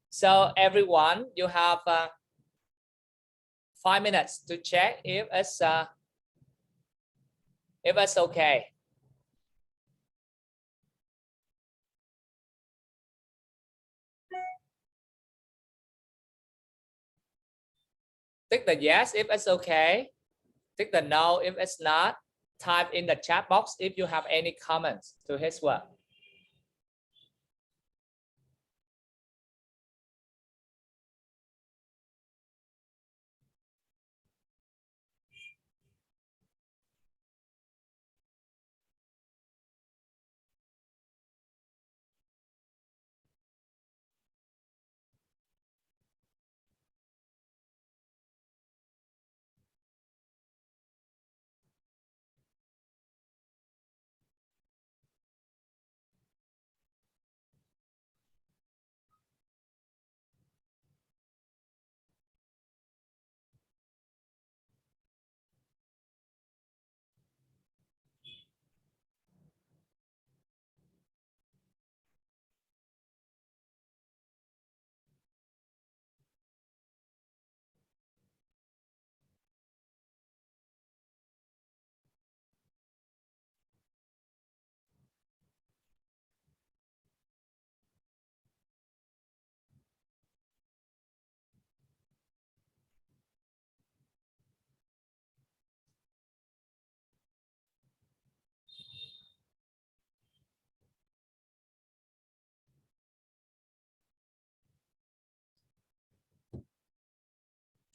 So everyone, you have 5 minutes to check if it's okay. Tick the yes if it's okay. Tick the no if it's not. Type in the chat box if you have any comments to his work.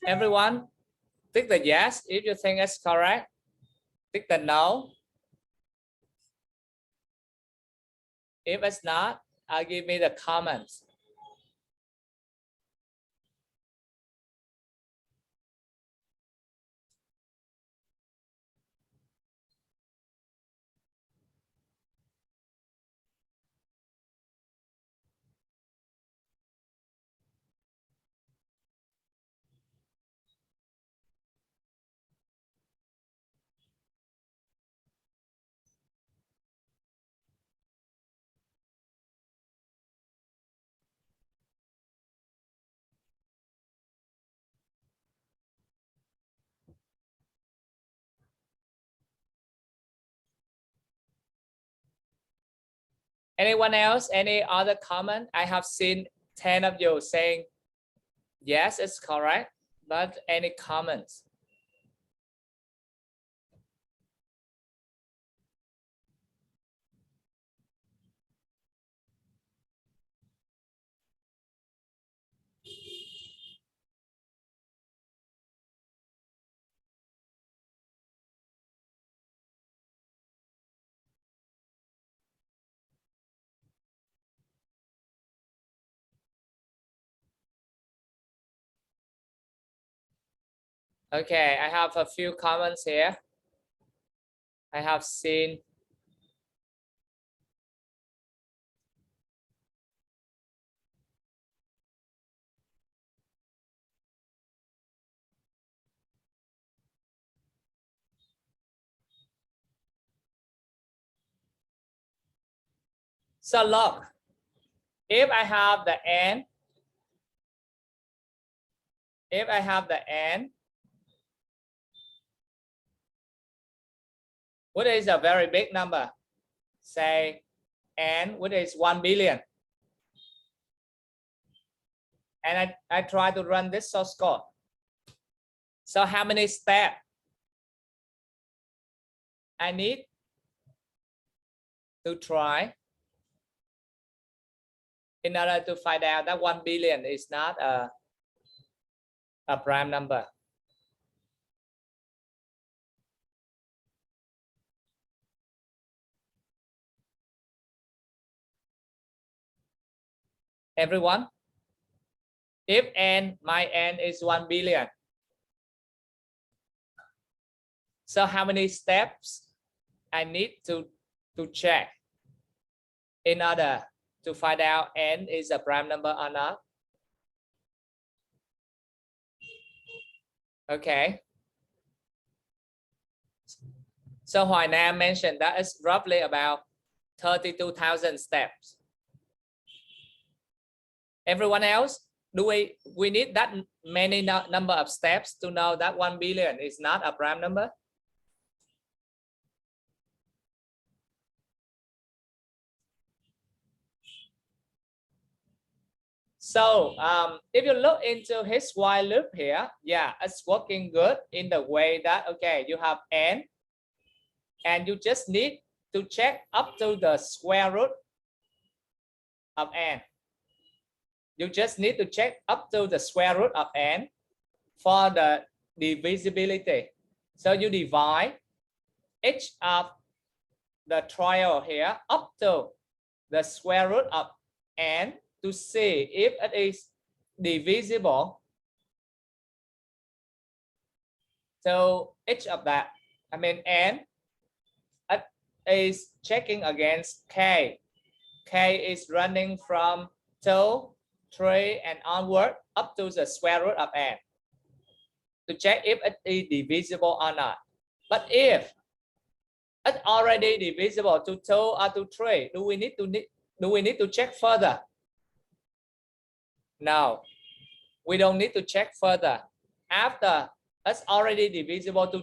Everyone, tick the yes if you think it's correct. Tick the no. If it's not, give me the comments. Anyone else? Any other comment? I have seen 10 of you saying, yes, it's correct, but any comments? Okay, I have a few comments here. I have seen so look, if I have the n, what is a very big number? Say n, what is 1 billion? And I try to run this source code. So how many steps I need to try in order to find out that 1 billion is not a prime number? Everyone? If n, my n is 1 billion. So how many steps I need to check in order to find out n is a prime number or not? Okay. So Hoài Nam mentioned that it's roughly about 32,000 steps. Everyone else, do we need that many number of steps to know that 1 billion is not a prime number? So if you look into his while loop here, yeah, it's working good in the way that, okay, you have n and you just need to check up to the square root of n. You just need to check up to the square root of n for the divisibility. So you divide each of the trial here up to the square root of n to see if it is divisible to each of that. I mean, n, it is checking against k. K is running from 2, 3 and onward up to the square root of n to check if it is divisible or not. But if it's already divisible to 2 or to 3, do we need to check further? No, we don't need to check further. After it's already divisible to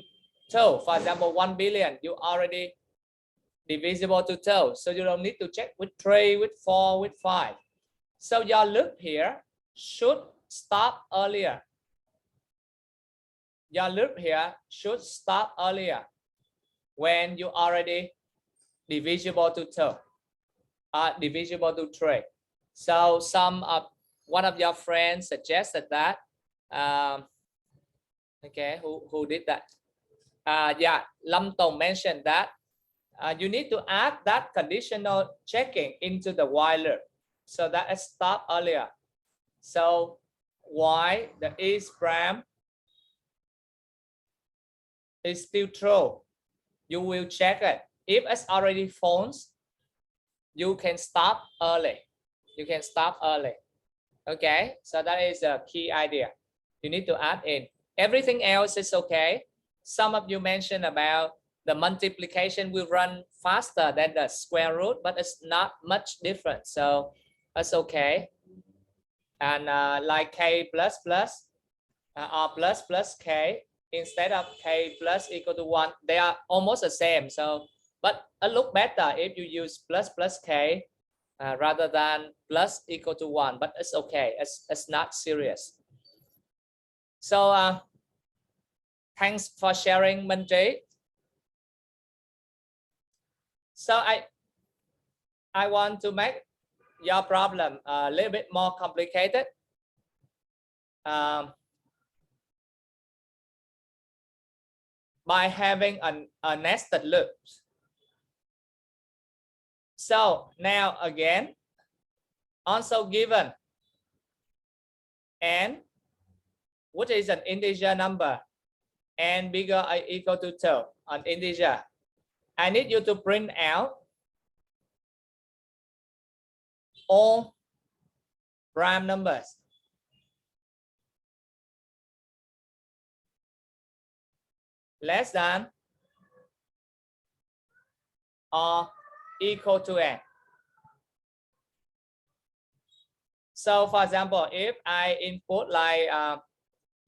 2, for example, 1 billion, you already divisible to 2, so you don't need to check with 3, with 4, with 5. So your loop here should stop earlier. Your loop here should stop earlier when you already divisible to 2, divisible to 3. So one of your friends suggested that. Okay, who did that? Yeah, Lam Tong mentioned that you need to add that conditional checking into the while loop so that it stop earlier. So why the is prime is still true, you will check it. If it's already false, you can stop early. You can stop early. Okay, so that is a key idea. You need to add in. Everything else is okay. Some of you mentioned about the multiplication will run faster than the square root, but it's not much different. So that's okay. And like k plus plus or plus plus k, instead of k plus equal to 1, they are almost the same. So, but it look better if you use plus plus k rather than plus equal to 1, but it's okay. It's not serious. So thanks for sharing, Manjay. So I want to make your problem a little bit more complicated. By having a nested loop. So now again, also given n, which is an integer number, n bigger or equal to 2, an integer. I need you to print out all prime numbers. Less than or equal to n. So for example, if I input like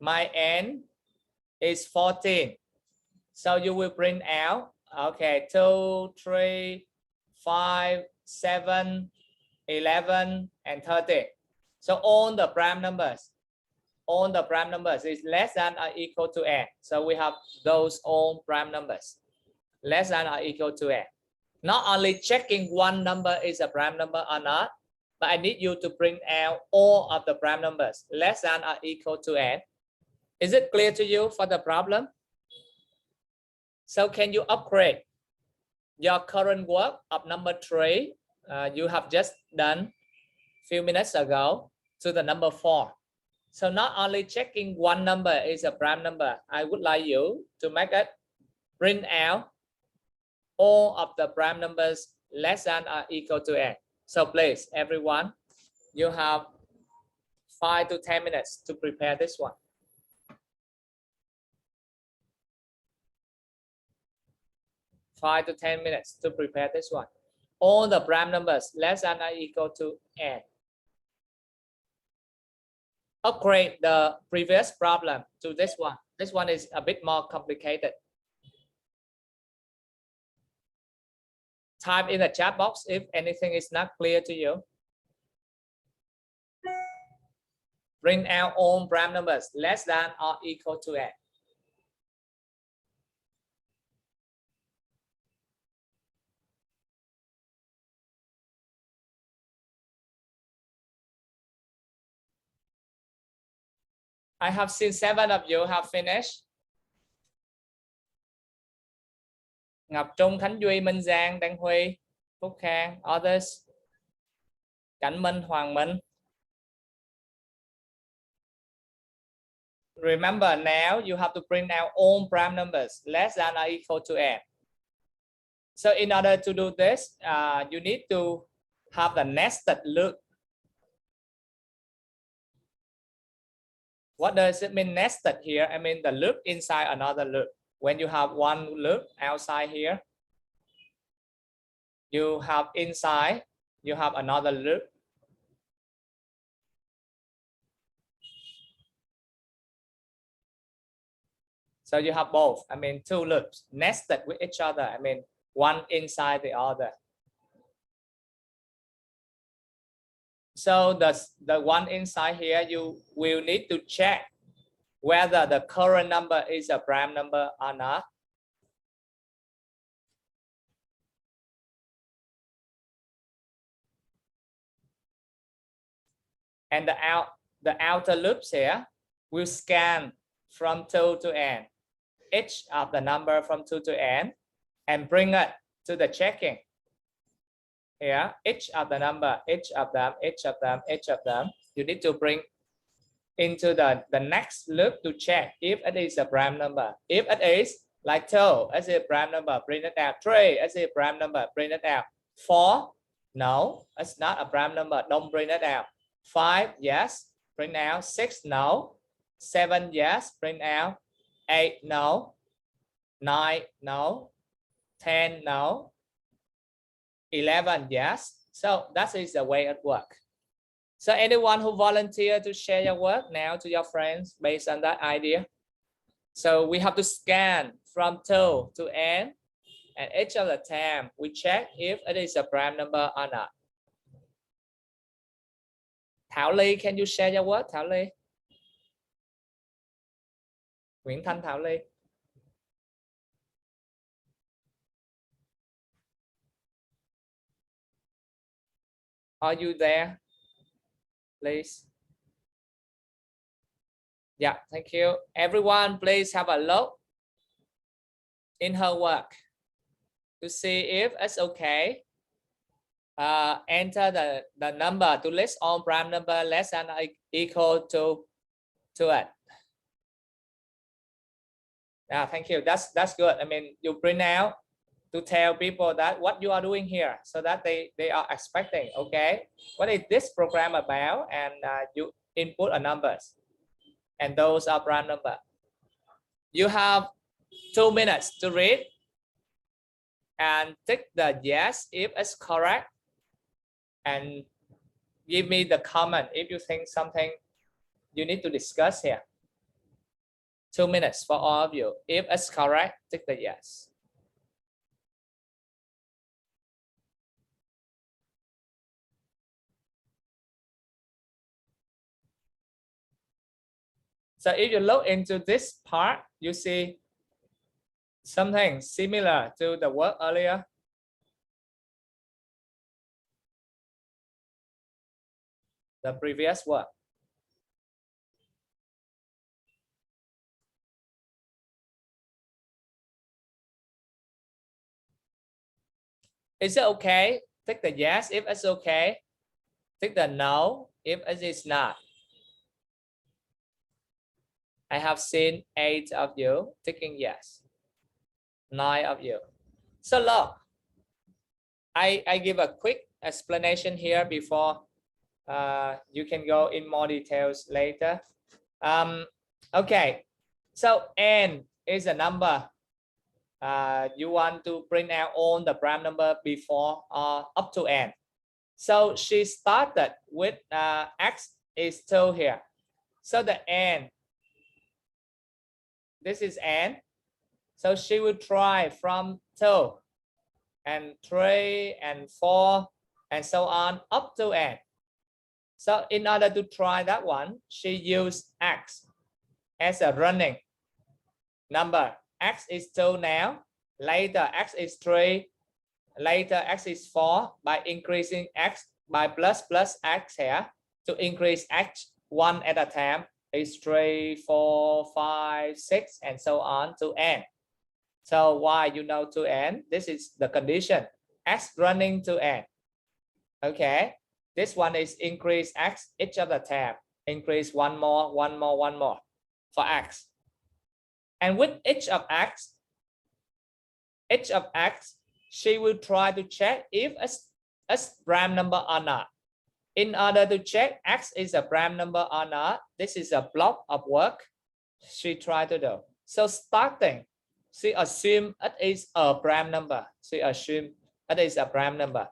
my n is 14, so you will print out, okay, 2, 3, 5, 7, 11, and 30. So all the prime numbers is less than or equal to n. So we have those all prime numbers less than or equal to n. Not only checking one number is a prime number or not, but I need you to print out all of the prime numbers less than or equal to n. Is it clear to you for the problem? So can you upgrade your current work of number 3 you have just done few minutes ago to the number 4? So not only checking one number is a prime number, I would like you to make it print out all of the prime numbers less than or equal to n. So please, everyone, you have 5 to 10 minutes to prepare this one. Five to 10 minutes to prepare this one. All the prime numbers less than or equal to n. Upgrade the previous problem to this one. This one is a bit more complicated. Type in the chat box if anything is not clear to you. Bring out all prime numbers less than or equal to n. I have seen 7 of you have finished. Ngọc Trung, Khánh Duy, Minh Giang, Đăng Huy, Phúc Khang, others. Cảnh Minh, Hoàng Minh. Remember now you have to print out all prime numbers less than or equal to n. So in order to do this, you need to have the nested loop. What does it mean nested here? I mean the loop inside another loop. When you have one loop outside here, you have inside, you have another loop. So you have both, I mean two loops nested with each other. I mean one inside the other. So the one inside here, you will need to check whether the current number is a prime number or not. And the outer loops here will scan from 2 to n, each of the number from 2 to n, and bring it to the checking. Here, each of the number, each of them, you need to bring into the next loop to check if it is a prime number. If it is, like 2, it's a prime number, bring it out. 3, it's a prime number, bring it out. 4, no, it's not a prime number, don't bring it out. 5, yes, bring out. 6, no. 7, yes, bring out. 8, no. 9, no. 10, no. 11, yes. So that is the way it works. So anyone who volunteered to share your work now to your friends based on that idea. So we have to scan from 2 to n, and each of the time we check if it is a prime number or not. Thảo Ly, can you share your work, Thảo Ly? Nguyễn Thanh Thảo Ly. Are you there? Please. Yeah, thank you. Everyone, please have a look in her work to see if it's okay. Enter the number to list all prime number less than or equal to it. Yeah, thank you. That's good. I mean, you print out to tell people that what you are doing here, so that they are expecting. Okay, what is this program about? And you input a numbers, and those are prime number. You have 2 minutes to read and tick the yes if it's correct, and give me the comment if you think something you need to discuss here. 2 minutes for all of you. If it's correct, tick the yes. So if you look into this part, you see something similar to the work earlier. The previous work. Is it okay? Tick the yes if it's okay. Tick the no if it is not. I have seen 8 of you ticking yes. 9 of you. So look, I give a quick explanation here before you can go in more details later. Okay, so n is a number. You want to print out all the prime number before up to n. So she started with x is 2 here. So the n, this is n. So she will try from 2 and 3 and 4 and so on up to n. So in order to try that one, she used x as a running number. X is 2 now, later x is 3, later x is 4, by increasing x by plus x here to increase x 1 at a time is 3, 4, 5, 6 and so on to n. So why you know to n? This is the condition, x running to n. Okay, this one is increase x each of the tab, increase one more for x. And with each of x, she will try to check if it's prime number or not. In order to check x is a prime number or not, this is a block of work she tried to do. So starting, she assumed it is a prime number. She assumed it is a prime number.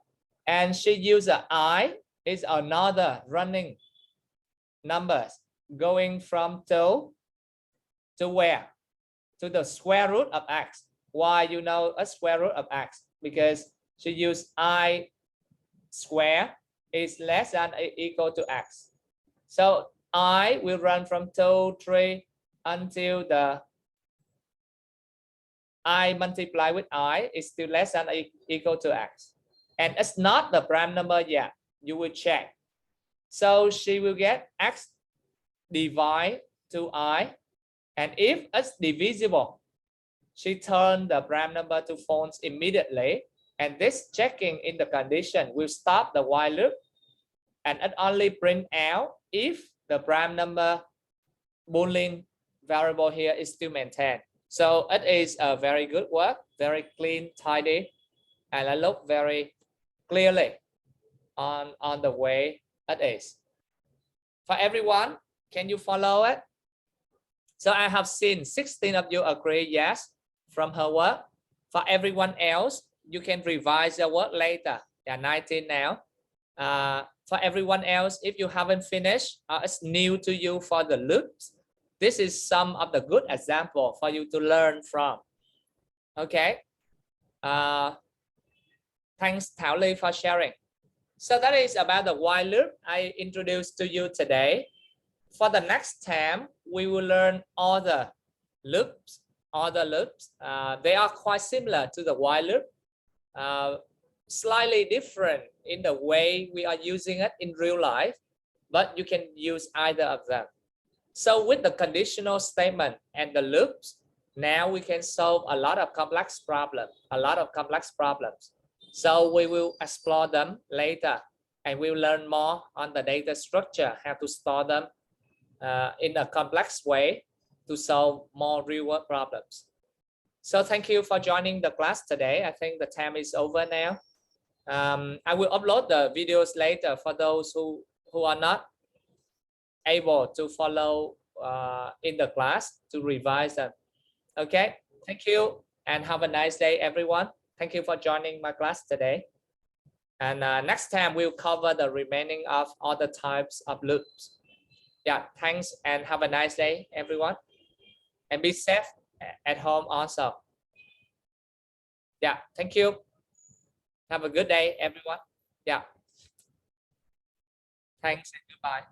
And she used I is another running numbers going from 2 to where? To the square root of x. Why you know a square root of x? Because she used I square is less than or equal to x. So I will run from 2, 3 until the I multiply with I is still less than or equal to x. And it's not the prime number yet. You will check. So she will get x divide to I. And if it's divisible, she turns the prime number to false immediately. And this checking in the condition will stop the while loop. And it only print out if the prime number Boolean variable here is still maintained. So it is a very good work, very clean, tidy, and I look very clearly on the way it is. For everyone, can you follow it? So I have seen 16 of you agree yes from her work. For everyone else, you can revise your work later. Yeah, 19 now. For everyone else, if you haven't finished, it's new to you for the loops. This is some of the good example for you to learn from. Okay. Thanks Thảo Ly for sharing. So that is about the while loop I introduced to you today. For the next time, we will learn other loops. They are quite similar to the while loop, slightly different in the way we are using it in real life, but you can use either of them. So with the conditional statement and the loops, now we can solve a lot of complex problems. So we will explore them later, and we'll learn more on the data structure, how to store them in a complex way to solve more real-world problems. So thank you for joining the class today. I think the time is over now. I will upload the videos later for those who are not able to follow in the class to revise them. Okay, thank you and have a nice day, everyone. Thank you for joining my class today. And next time we'll cover the remaining of other types of loops. Yeah, thanks and have a nice day, everyone. And be safe at home also. Yeah, thank you. Have a good day, everyone. Yeah. Thanks and goodbye.